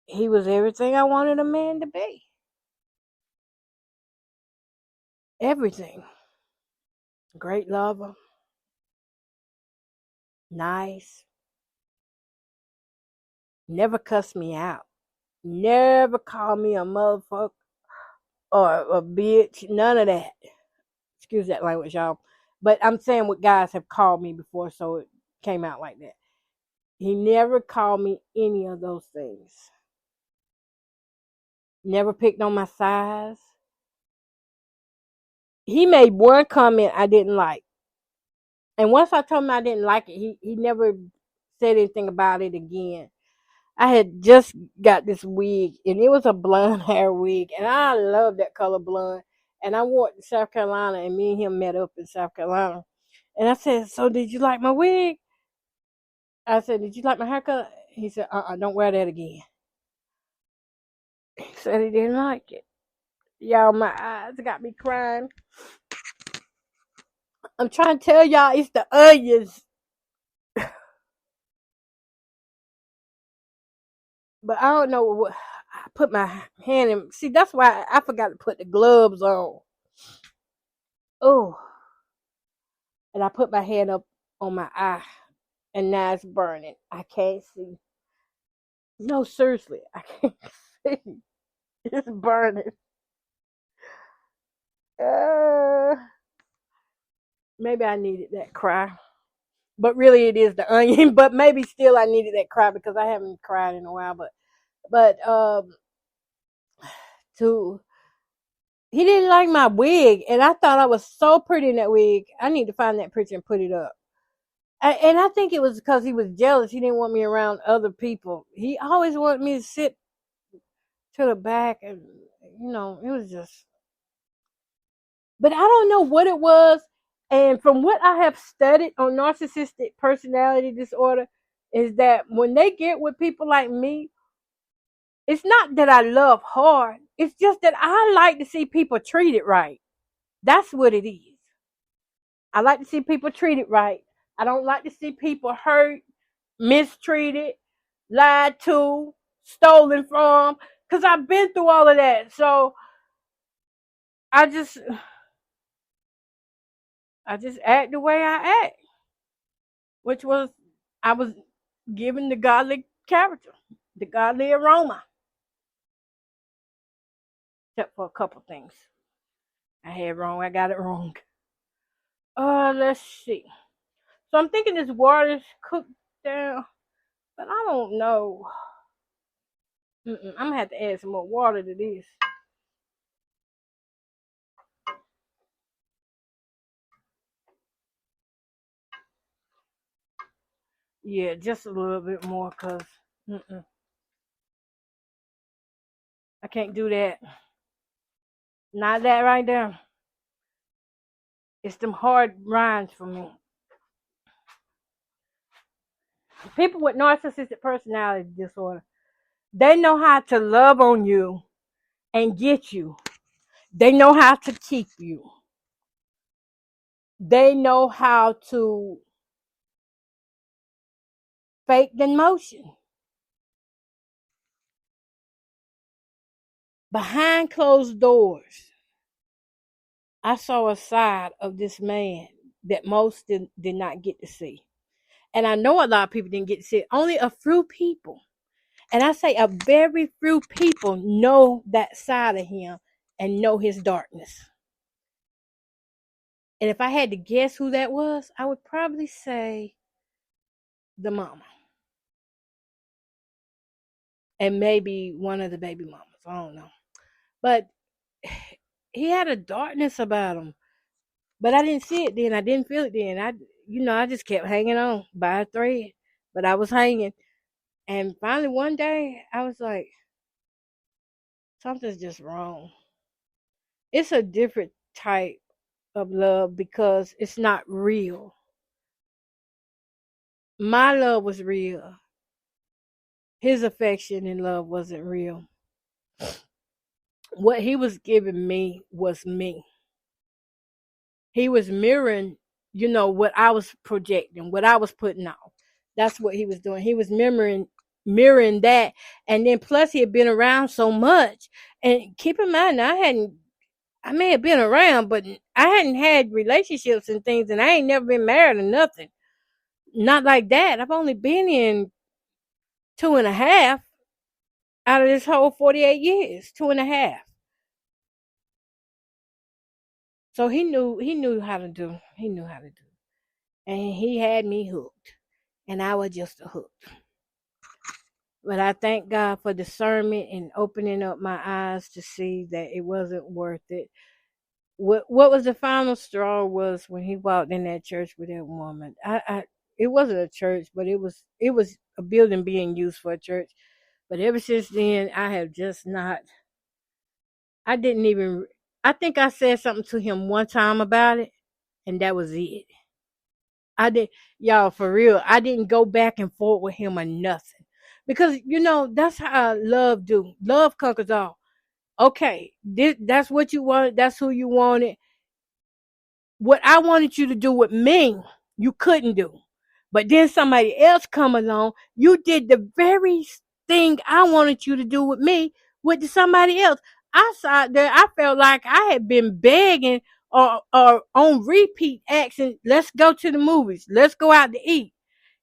He was everything I wanted a man to be. Everything. Great lover, nice, never cussed me out, never called me a motherfucker or a bitch, none of that. Excuse that language, y'all. But I'm saying what guys have called me before, so it came out like that. He never called me any of those things. Never picked on my size. He made one comment I didn't like. And once I told him I didn't like it, he never said anything about it again. I had just got this wig, and it was a blonde hair wig, and I love that color blonde. And I wore it to South Carolina, and me and him met up in South Carolina. And I said, "So did you like my wig?" I said, "Did you like my haircut?" He said, don't wear that again. He said he didn't like it. Y'all, my eyes got me crying. I'm trying to tell y'all it's the onions. But I don't know what. I put my hand in. See, that's why I forgot to put the gloves on. Oh, and I put my hand up on my eye, and now it's burning. I can't see. No, seriously, I can't see. It's burning. Uh, maybe I needed that cry. But really, it is the onion. But maybe still, I needed that cry because I haven't cried in a while. But to he didn't like my wig, and I thought I was so pretty in that wig. I need to find that picture and put it up. And I think it was because he was jealous. He didn't want me around other people. He always wanted me to sit to the back, and it was just. But I don't know what it was. And from what I have studied on narcissistic personality disorder, is that when they get with people like me, it's not that I love hard. It's just that I like to see people treated right. That's what it is. I like to see people treated right. I don't like to see people hurt, mistreated, lied to, stolen from, because I've been through all of that. So I just act the way I act, which was I was given the godly character, the godly aroma, except for a couple things I had wrong. I got it wrong. Let's see. So I'm thinking this water's cooked down, but I don't know. I'm gonna have to add some more water to this. Yeah, just a little bit more, cause I can't do that. Not that right there. It's them hard rinds for me. People with narcissistic personality disorder, they know how to love on you and get you. They know how to keep you. They know how to fake the emotion. Behind closed doors. I saw a side of this man that most did not get to see. And I know a lot of people didn't get to see it. Only a few people. And I say a very few people know that side of him and know his darkness. And if I had to guess who that was, I would probably say the mama. And maybe one of the baby mamas. I don't know. But he had a darkness about him. But I didn't see it then. I didn't feel it then. I just kept hanging on by a thread. But I was hanging. And finally one day I was like, something's just wrong. It's a different type of love because it's not real. My love was real. His affection and love wasn't real. What he was giving me was me. He was mirroring, what I was projecting, what I was putting out. That's what he was doing. He was mirroring that. And then plus he had been around so much. And keep in mind, I may have been around, but I hadn't had relationships and things, and I ain't never been married or nothing. Not like that. I've only been in 2.5 out of this whole 48 years, 2.5. So he knew how to do. He knew how to do. And he had me hooked. And I was just a hook. But I thank God for discernment and opening up my eyes to see that it wasn't worth it. What was the final straw was when he walked in that church with that woman. It wasn't a church, but it was a building being used for a church. But ever since then, I have just not. I didn't even. I think I said something to him one time about it, and that was it. I did, y'all, for real. I didn't go back and forth with him or nothing, because that's how love do. Love conquers all. Okay, that's what you wanted. That's who you wanted. What I wanted you to do with me, you couldn't do. But then somebody else come along, you did the very thing I wanted you to do with me with somebody else. I saw there, I felt like I had been begging or on repeat asking, let's go to the movies, let's go out to eat.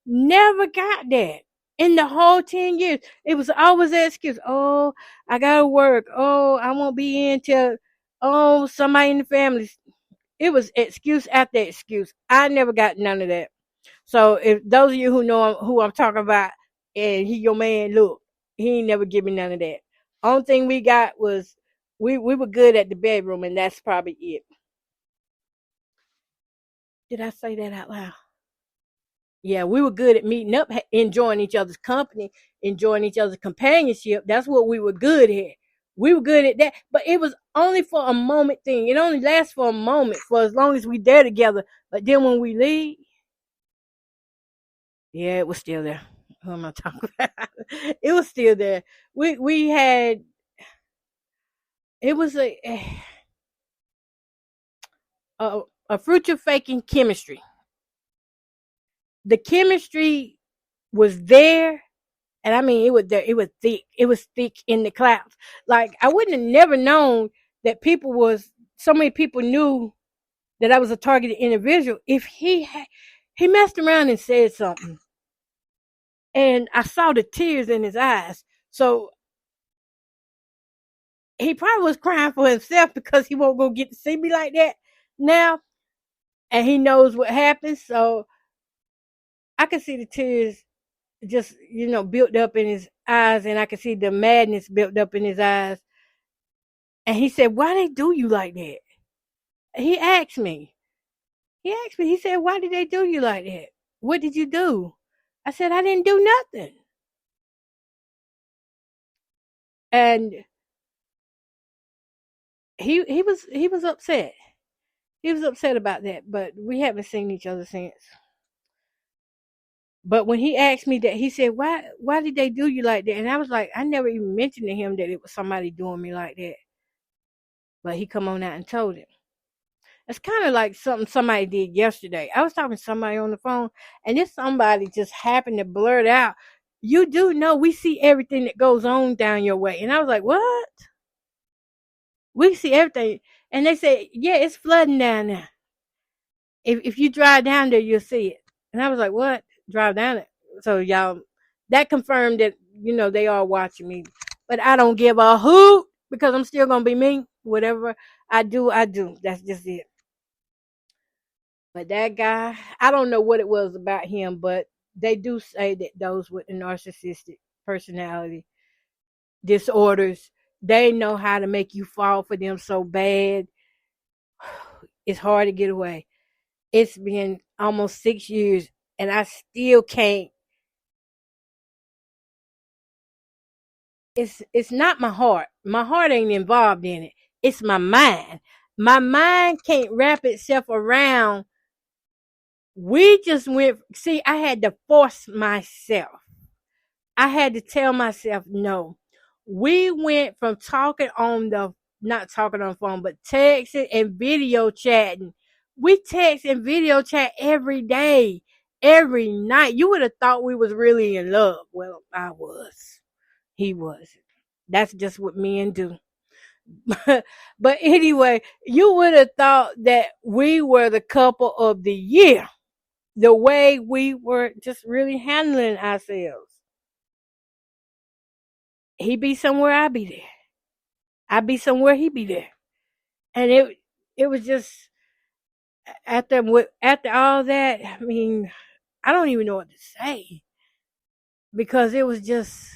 Never got that. In the whole 10 years, it was always an excuse. Oh, I gotta work. Oh, I won't be in till, somebody in the family. It was excuse after excuse. I never got none of that. So if those of you who know who I'm talking about, and he your man, look, he ain't never give me none of that. Only thing we got was we were good at the bedroom, and that's probably it. Did I say that out loud? Yeah, we were good at meeting up, enjoying each other's company, enjoying each other's companionship. That's what we were good at. We were good at that, but it was only for a moment thing. It only lasts for a moment, for as long as we there together. But then when we leave, yeah, it was still there. Who am I talking about? It was still there. We had, it was a future faking chemistry. The chemistry was there, and I mean it was there. It was thick. It was thick in the clouds. Like I wouldn't have never known that so many people knew that I was a targeted individual if he messed around and said something, and I saw the tears in his eyes. So he probably was crying for himself because he won't go get to see me like that now, and he knows what happened. So I could see the tears just built up in his eyes, and I could see the madness built up in his eyes. And he said, "Why they do you like that?" He asked me. He said, "Why did they do you like that? What did you do?" I said, "I didn't do nothing." And he was upset. He was upset about that, but we haven't seen each other since. But when he asked me that, he said, "Why did they do you like that?" And I was like, I never even mentioned to him that it was somebody doing me like that. But he come on out and told him. It's kind of like something somebody did yesterday. I was talking to somebody on the phone, and this somebody just happened to blurt out, "You do know we see everything that goes on down your way." And I was like, "What?" We see everything. And they said, yeah, it's flooding down there. If you drive down there, you'll see it. And I was like, what? Drive down it. So y'all, that confirmed that, they are watching me. But I don't give a hoot because I'm still going to be me. Whatever I do, I do. That's just it. But that guy, I don't know what it was about him, but they do say that those with the narcissistic personality disorders, they know how to make you fall for them so bad. It's hard to get away. It's been almost 6 years and I still can't. It's not my heart. My heart ain't involved in it. It's my mind. My mind can't wrap itself around. We just went, see, I had to force myself. I had to tell myself no. We went from not talking on the phone, but texting and video chatting. We text and video chat every day, every night. You would have thought we was really in love. Well, I was. He wasn't. That's just what men do. But anyway, you would have thought that we were the couple of the year. The way we were just really handling ourselves. He be somewhere, I be there. I be somewhere, he be there. And it was just after all that, I mean, I don't even know what to say. Because it was just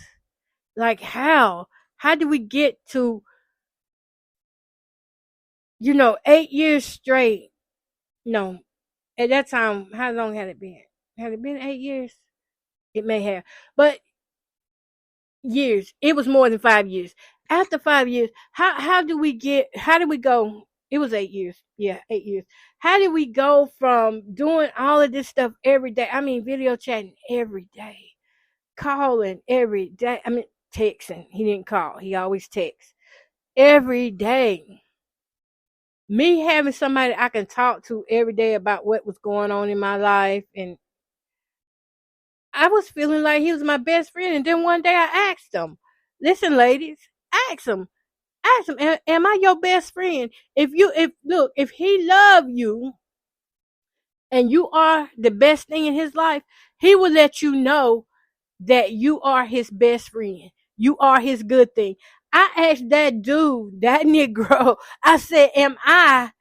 like how did we get to 8 years straight? No. At that time, how long had it been? Had it been 8 years? It may have. But years. It was more than 5 years. After 5 years, how did we go? It was 8 years. Yeah, 8 years. How did we go from doing all of this stuff every day? I mean, video chatting every day, calling every day. I mean, texting. He didn't call. He always texts every day. Me having somebody I can talk to every day about what was going on in my life, and I was feeling like he was my best friend. And then one day I asked him, listen, ladies, ask him, am I your best friend? If he love you and you are the best thing in his life, he will let you know that you are his best friend. You are his good thing. I asked that dude, that Negro, I said, am I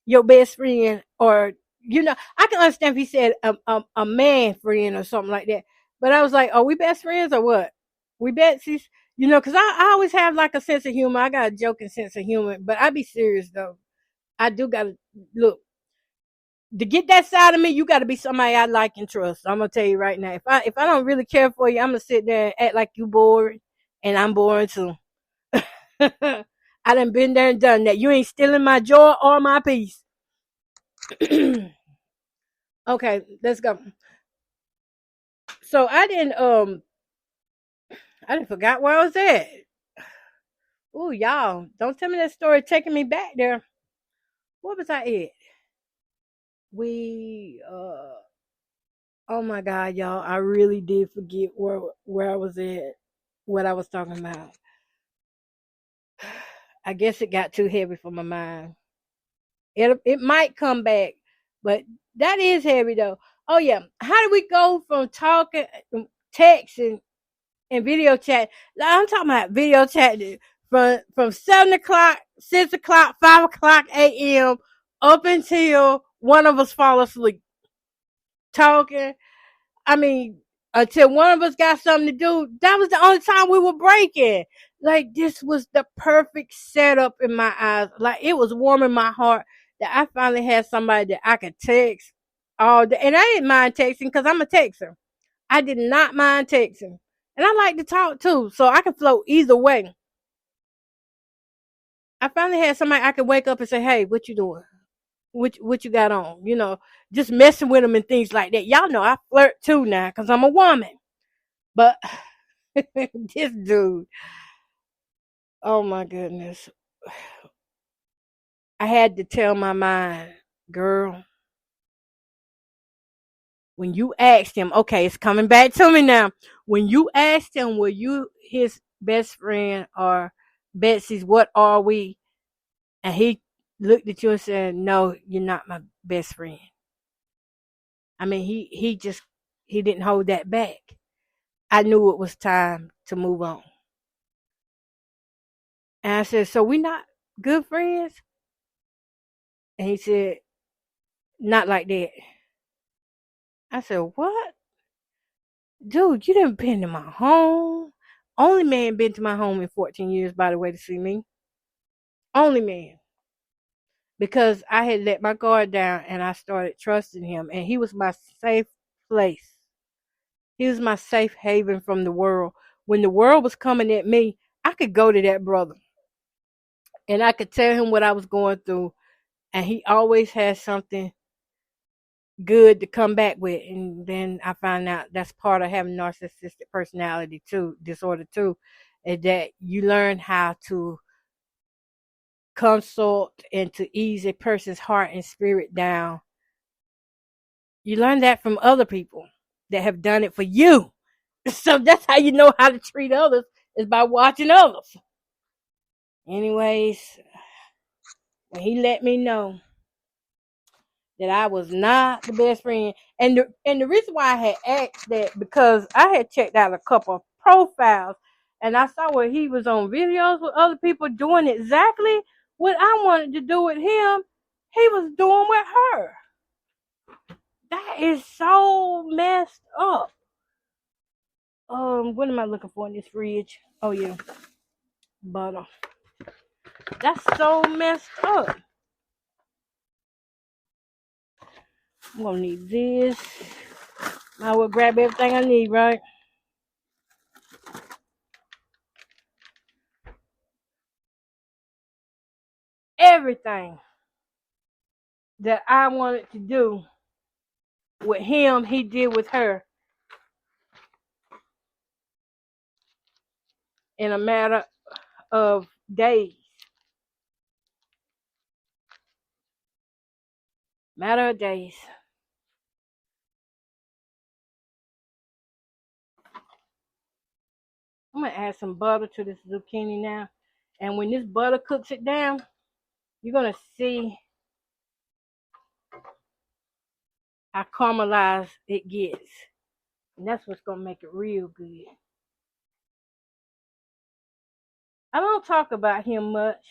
your best friend? Or, I can understand if he said a man friend or something like that. But I was like, are we best friends or what? We besties? Because I always have like a sense of humor. I got a joking sense of humor. But I be serious, though. I do got to, look, to get that side of me, you got to be somebody I like and trust. I'm going to tell you right now. If I don't really care for you, I'm going to sit there and act like you bored. And I'm boring, too. I done been there and done that. You ain't stealing my joy or my peace. Okay, let's go. So I didn't forgot where I was at. Ooh, y'all, don't tell me that story taking me back there. What was I at? We oh my God, y'all, I really did forget where I was at, what I was talking about. I guess it got too heavy for my mind. It might come back, but that is heavy though. Oh yeah, how do we go from talking, texting, and video chat? I'm talking about video chatting from 7 o'clock, 6 o'clock, 5 o'clock a.m. up until one of us fall asleep. Talking. I mean, until one of us got something to do. That was the only time we were breaking. Like, this was the perfect setup in my eyes. Like, it was warming my heart that I finally had somebody that I could text all day. And I didn't mind texting because I'm a texter. I did not mind texting. And I like to talk too, so I can float either way. I finally had somebody I could wake up and say, hey, what you doing? What you got on? Just messing with them and things like that. Y'all know I flirt too now because I'm a woman. But this dude, oh my goodness. I had to tell my mind, girl, when you asked him, okay, it's coming back to me now. When you asked him, were you his best friend or Betsy's, what are we? And he looked at you and said, "No, you're not my best friend." I mean, he didn't hold that back. I knew it was time to move on. And I said, "So we not good friends?" And he said, "Not like that." I said, "What? Dude, you done been to my home." Only man been to my home in 14 years, by the way, to see me. Only man. Because I had let my guard down and I started trusting him. And he was my safe place. He was my safe haven from the world. When the world was coming at me, I could go to that brother. And I could tell him what I was going through. And he always had something good to come back with. And then I found out that's part of having narcissistic personality too, disorder too, is that you learn how to consult and to ease a person's heart and spirit down. You learn that from other people that have done it for you. So that's how you know how to treat others, is by watching others. Anyways, when he let me know that I was not the best friend, and the reason why I had asked that, because I had checked out a couple of profiles and I saw where he was on videos with other people doing exactly what I wanted to do with him. He was doing with her. That is so messed up. What am I looking for in this fridge? Oh yeah, butter. That's so messed up. I'm gonna need this. I will grab everything I need, right? Everything that I wanted to do with him, he did with her in a matter of days. Matter of days. I'm gonna add some butter to this zucchini now. And when this butter cooks it down, you're gonna see how caramelized it gets. And that's what's gonna make it real good. I don't talk about him much.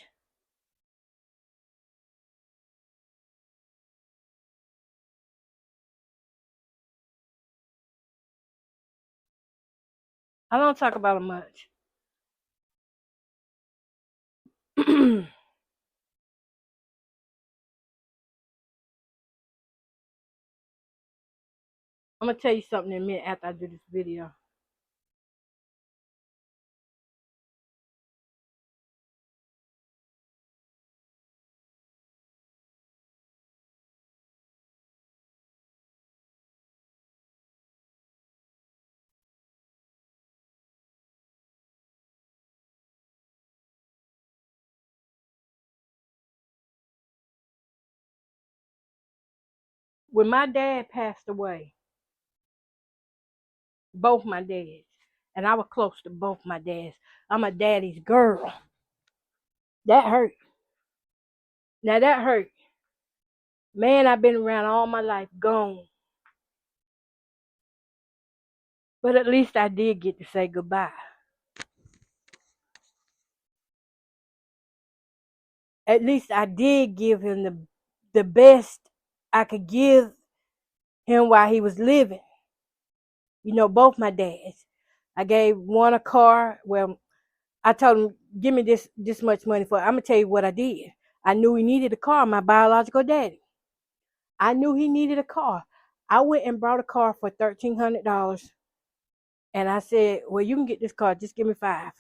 I don't talk about him much. I'm gonna tell you something in a minute after I do this video. When my dad passed away, both my dads, and I was close to both my dads. I'm a daddy's girl. That hurt. Now that hurt. Man, I've been around all my life, gone. But at least I did get to say goodbye. At least I did give him the best I could give him while he was living. You know, both my dads. I gave one a car. Well, I told him, give me this much money for it. I'm gonna tell you what I did. I knew he needed a car, my biological daddy. I knew he needed a car. I went and brought a car for $1,300. And I said, well, you can get this car, just give me $5.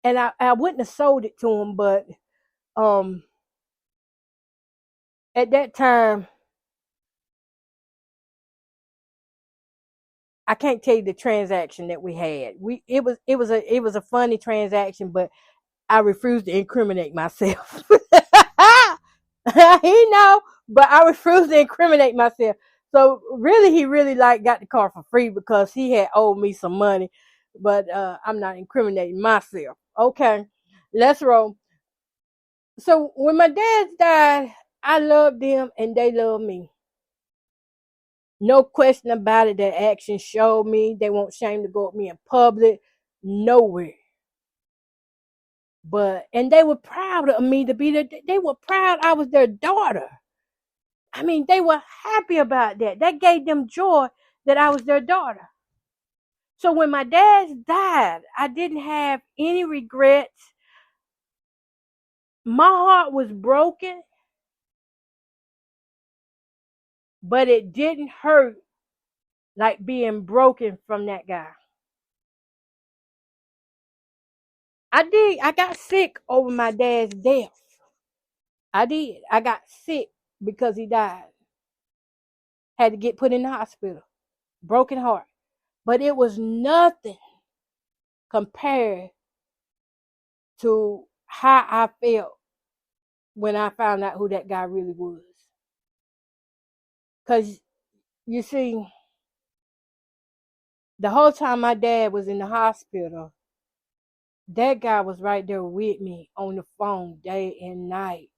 And I wouldn't have sold it to him, but at that time, I can't tell you the transaction that we had. It was a funny transaction, but I refused to incriminate myself. He know, but I refused to incriminate myself. So really, he really got the car for free because he had owed me some money. But I'm not incriminating myself. Okay, let's roll. So when my dad died, I loved them and they loved me. No question about it. Their actions showed me they weren't ashamed to go with me in public, nowhere. And they were proud of me to be there. They were proud I was their daughter. I mean, they were happy about that. That gave them joy that I was their daughter. So when my dad died, I didn't have any regrets. My heart was broken, but it didn't hurt like being broken from that guy. I got sick over my dad's death. I did. I got sick because he died. Had to get put in the hospital. Broken heart. But it was nothing compared to how I felt when I found out who that guy really was. Because, you see, the whole time my dad was in the hospital, that guy was right there with me on the phone day and night.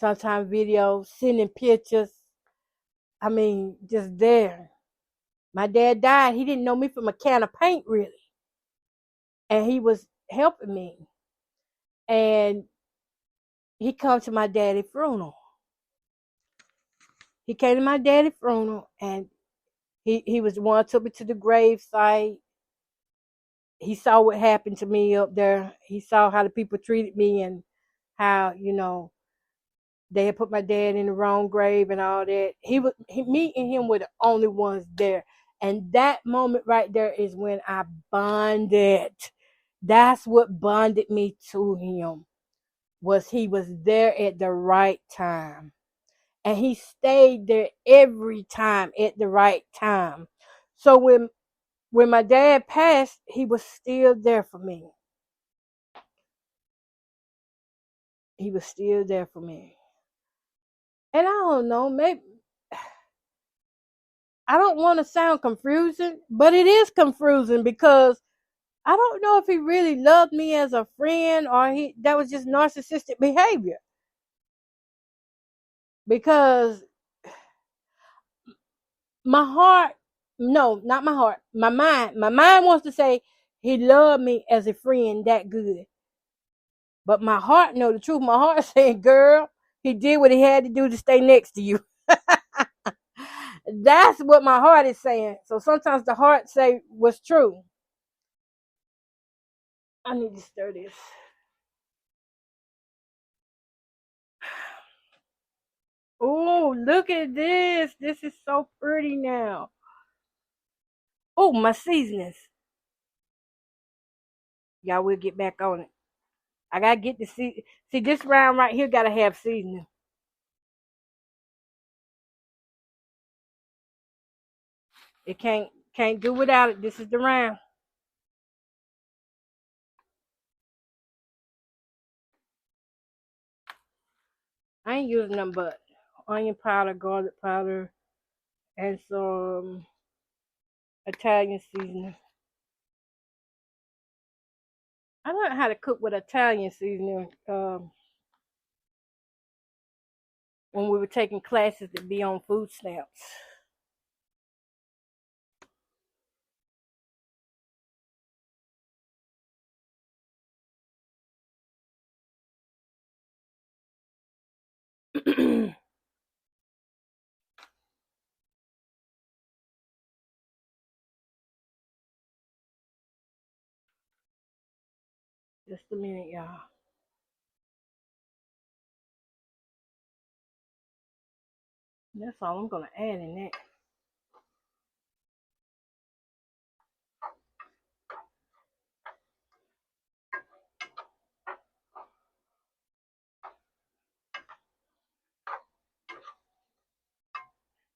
Sometimes videos, sending pictures. I mean, just there. My dad died. He didn't know me from a can of paint, really. And he was helping me. And he come to my daddy's funeral. He came to my daddy's funeral, and he was the one who took me to the grave site. He saw what happened to me up there. He saw how the people treated me and how, they had put my dad in the wrong grave and all that. Me and him were the only ones there. And that moment right there is when I bonded. That's what bonded me to him. He was there at the right time. And he stayed there every time at the right time. So when my dad passed, he was still there for me. He was still there for me. And I don't know, maybe I don't want to sound confusing, but it is confusing because I don't know if he really loved me as a friend or that was just narcissistic behavior. Because my heart, no, not my heart, my mind wants to say he loved me as a friend that good. But my heart know the truth. My heart saying, girl, he did what he had to do to stay next to you. That's what my heart is saying. So sometimes the heart say what's true. I need to stir this. Oh, look at this. This is so pretty now. Oh, my seasonings. Y'all will get back on it. I gotta get the see this round right here gotta have seasoning. It can't do without it. This is the round. I ain't using nothing but onion powder, garlic powder, and some Italian seasoning. I learned how to cook with Italian seasoning when we were taking classes to be on food stamps. Just a minute, y'all. That's all I'm gonna add in that.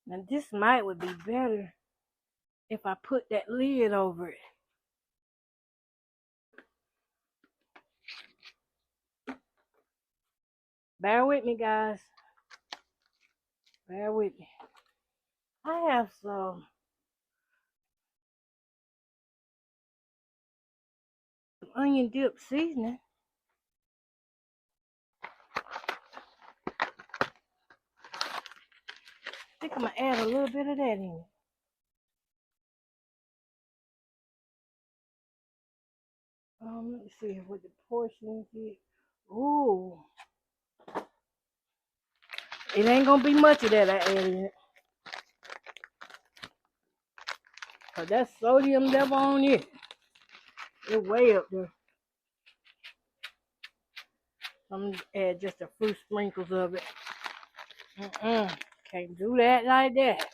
Now this might would be better if I put that lid over it. Bear with me, guys. Bear with me. I have some onion dip seasoning. think I'm gonna add a little bit of that in it. Let me see what the portion is. Ooh, it ain't gonna be much of that I add in it. Cause that sodium level on it, it's way up there. I'm gonna add just a few sprinkles of it. Can't do that like that.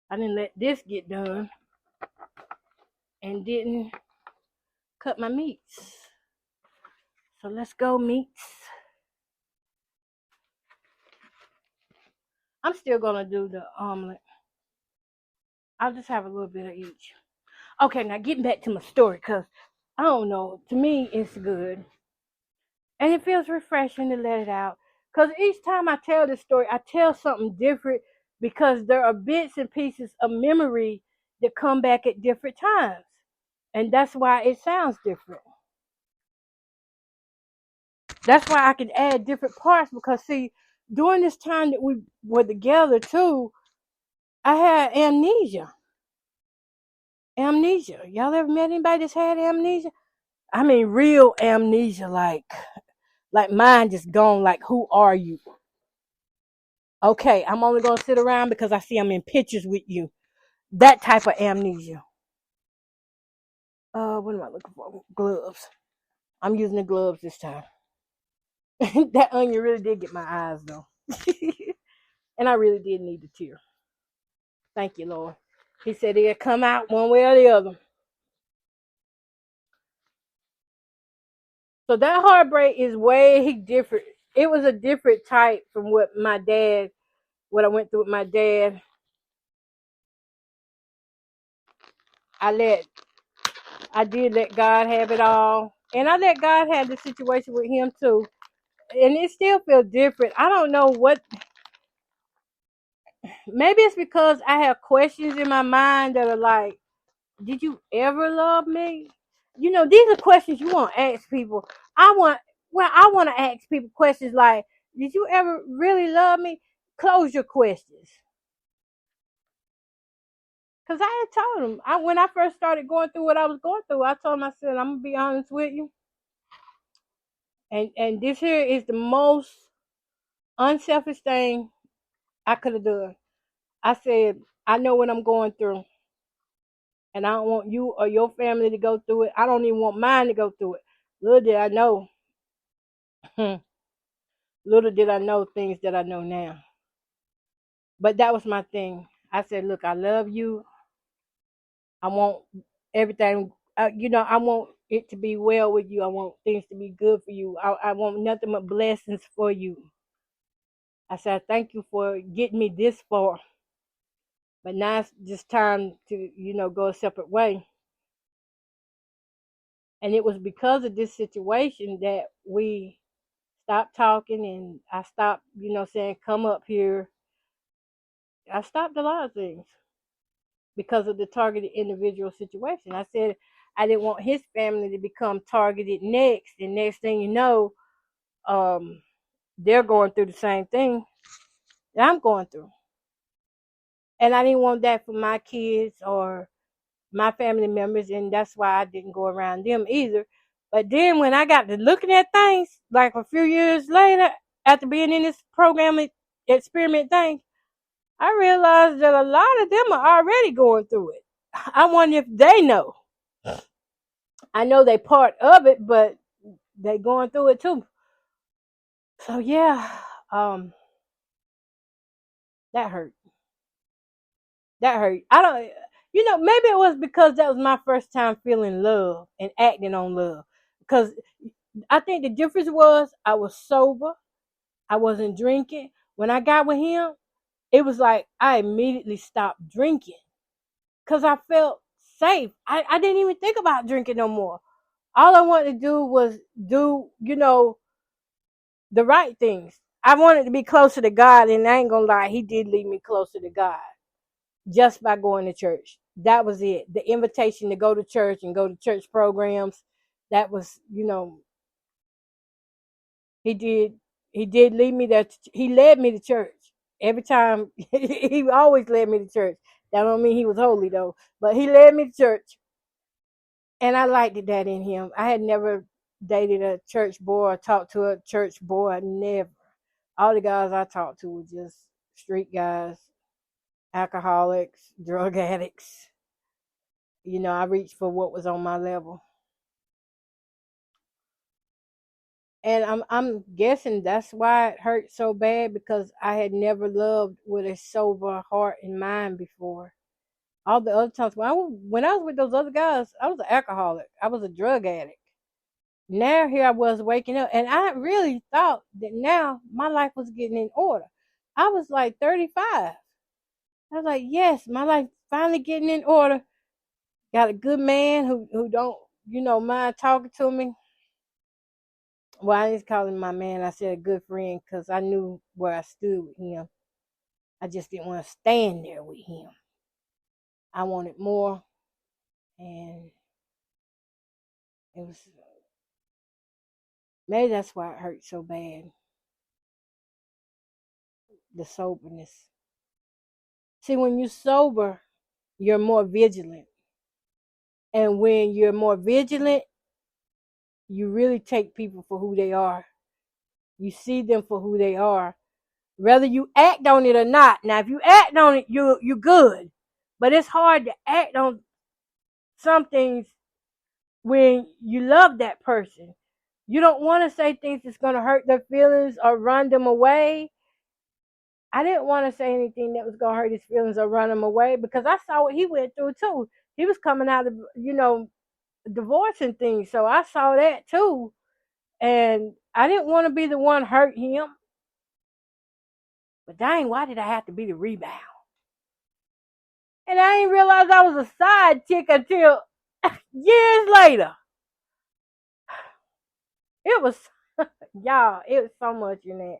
I didn't let this get done and didn't cut my meats. So let's go meats. I'm still gonna do the omelet. I'll just have a little bit of each. Okay, now getting back to my story, cause I don't know, to me it's good. And it feels refreshing to let it out. Cause each time I tell this story, I tell something different because there are bits and pieces of memory that come back at different times. And that's why it sounds different. That's why I can add different parts because see, during this time that we were together too, I had amnesia. Amnesia. Y'all ever met anybody that's had amnesia? I mean real amnesia, like mine just gone, like who are you? Okay, I'm only gonna sit around because I see I'm in pictures with you. That type of amnesia. What am I looking for? Gloves. I'm using the gloves this time. That onion really did get my eyes though. And I really did need the tear. Thank you, Lord. He said it'll come out one way or the other. So that heartbreak is way different. It was a different type from what I went through with my dad. I did let God have it all. And I let God have the situation with him too. And it still feels different. I don't know what, maybe it's because I have questions in my mind that are like, did you ever love me? You know, these are questions you want to ask people. I want to ask people questions like, did you ever really love me? Close your questions. Because I had told him, when I first started going through what I was going through, I told him, I said, I'm going to be honest with you. And this here is the most unselfish thing I could have done. I said, I know what I'm going through. And I don't want you or your family to go through it. I don't even want mine to go through it. Little did I know. Little did I know things that I know now. But that was my thing. I said, look, I love you. I want everything, I want it to be well with you. I want things to be good for you. I want nothing but blessings for you. I said, thank you for getting me this far. But now it's just time to, go a separate way. And it was because of this situation that we stopped talking and I stopped, saying, come up here. I stopped a lot of things because of the targeted individual situation. I said I didn't want his family to become targeted next. And next thing you know, they're going through the same thing that I'm going through. And I didn't want that for my kids or my family members. And that's why I didn't go around them either. But then when I got to looking at things, like a few years later, after being in this program experiment thing, I realized that a lot of them are already going through it. I wonder if they know. I know they part of it, but they going through it too. So yeah, that hurt. That hurt. I don't, maybe it was because that was my first time feeling love and acting on love. Because I think the difference was I was sober. I wasn't drinking. When I got with him, it was like I immediately stopped drinking because I felt safe. I didn't even think about drinking no more. All I wanted to do was do, the right things. I wanted to be closer to God, and I ain't gonna lie, he did lead me closer to God just by going to church. That was it. The invitation to go to church and go to church programs. That was, he did. He did lead me there. He led me to church every time. He always led me to church. That don't mean he was holy though, but he led me to church, and I liked that in him. I had never dated a church boy or talked to a church boy. Never. All the guys I talked to were just street guys, alcoholics, drug addicts. I reached for what was on my level. And I'm guessing that's why it hurt so bad, because I had never loved with a sober heart and mind before. All the other times when I was with those other guys, I was an alcoholic. I was a drug addict. Now here I was waking up, and I really thought that now my life was getting in order. I was like 35. I was like, yes, my life finally getting in order. Got a good man who don't mind talking to me. Well, I didn't call him my man. I said a good friend, because I knew where I stood with him. I just didn't want to stand there with him. I wanted more, and it was maybe that's why it hurt so bad. The soberness. See, when you're sober, you're more vigilant, and when you're more vigilant, you really take people for who they are. You see them for who they are, whether you act on it or not. Now, if you act on it, you're good, but it's hard to act on some things when you love that person. You don't want to say things that's going to hurt their feelings or run them away. I didn't want to say anything that was going to hurt his feelings or run him away, because I saw what he went through too. He was coming out of, divorce and things. So I saw that too. And I didn't want to be the one hurt him. But dang, why did I have to be the rebound? And I didn't realize I was a side chick until years later. It was, y'all, it was so much in that.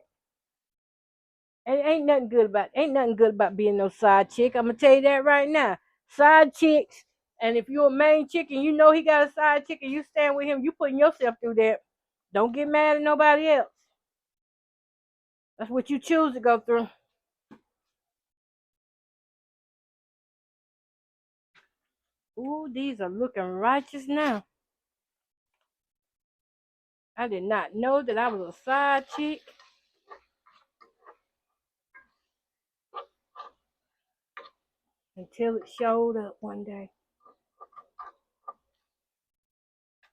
And ain't nothing good about being no side chick. I'm gonna tell you that right now. Side chicks, and if you're a main chick and you know he got a side chick and you stand with him, you putting yourself through that. Don't get mad at nobody else. That's what you choose to go through. Ooh, these are looking righteous now. I did not know that I was a side chick until it showed up one day.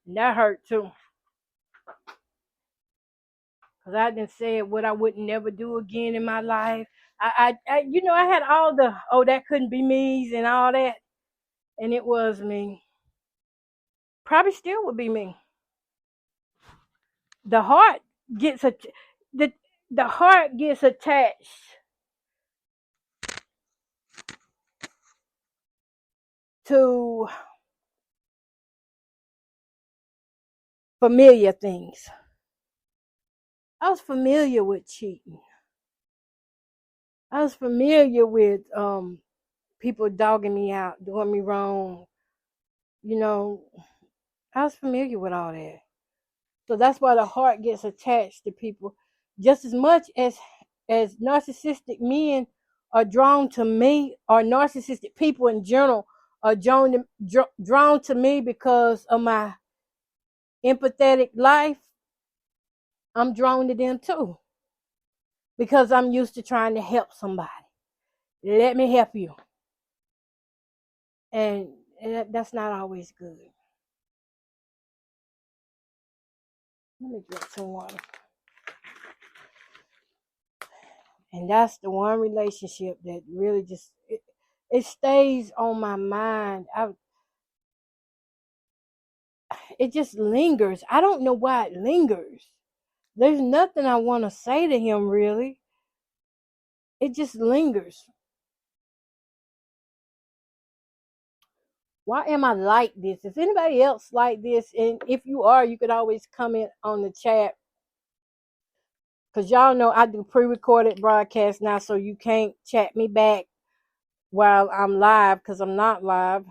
And that hurt too. Because I done said what I would never do again in my life. I had all the, oh, that couldn't be me's and all that. And it was me. Probably still would be me. The heart gets the heart gets attached to familiar things. I was familiar with cheating. I was familiar with people dogging me out, doing me wrong. I was familiar with all that. So that's why the heart gets attached to people just as much as narcissistic men are drawn to me, or narcissistic people in general are drawn to me because of my empathetic life. I'm drawn to them too, because I'm used to trying to help somebody. Let me help you. And that's not always good. Let me get some water. And that's the one relationship that really just, it stays on my mind. It just lingers. I don't know why it lingers. There's nothing I want to say to him, really. It just lingers. Why am I like this? Is anybody else like this? And if you are, you could always comment on the chat. Because y'all know I do pre-recorded broadcasts now, so you can't chat me back while I'm live because I'm not live.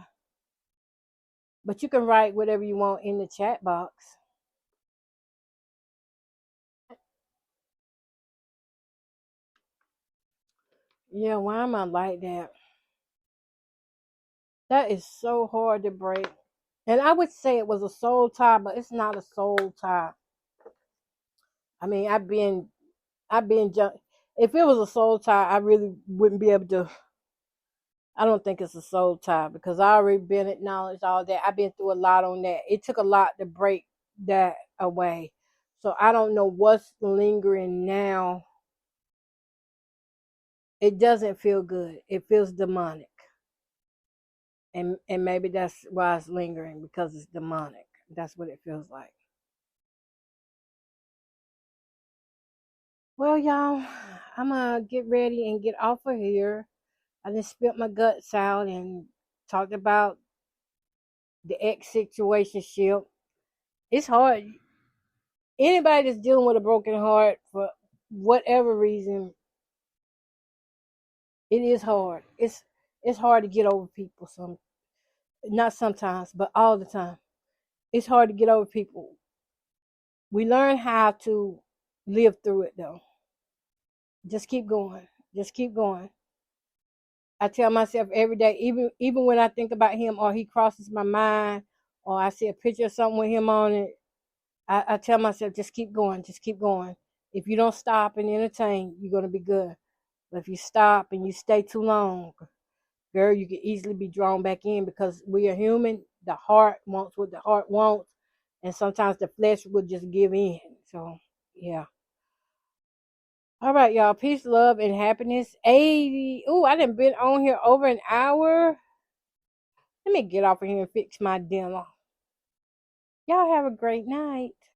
But you can write whatever you want in the chat box. Yeah, why am I like that? That is so hard to break. And I would say it was a soul tie, but it's not a soul tie. I mean, I've been if it was a soul tie, I really wouldn't be able to. I don't think it's a soul tie because I already been acknowledged all that. I've been through a lot on that. It took a lot to break that away. So I don't know what's lingering now. It doesn't feel good. It feels demonic. And maybe that's why it's lingering because it's demonic. That's what it feels like. Well, y'all, I'm gonna get ready and get off of here. I just spit my guts out and talked about the ex situationship. It's hard. Anybody that's dealing with a broken heart for whatever reason, it is hard. It's hard to get over people. Not sometimes, but all the time. It's hard to get over people. We learn how to live through it though. Just keep going. Just keep going. I tell myself every day, even when I think about him or he crosses my mind or I see a picture of something with him on it, I tell myself, just keep going, just keep going. If you don't stop and entertain, you're gonna be good. But if you stop and you stay too long, girl, you can easily be drawn back in because we are human. The heart wants what the heart wants, and sometimes the flesh will just give in. So yeah. All right, y'all. Peace, love, and happiness. 80. Ooh, I done been on here over an hour. Let me get off of here and fix my dinner. Y'all have a great night.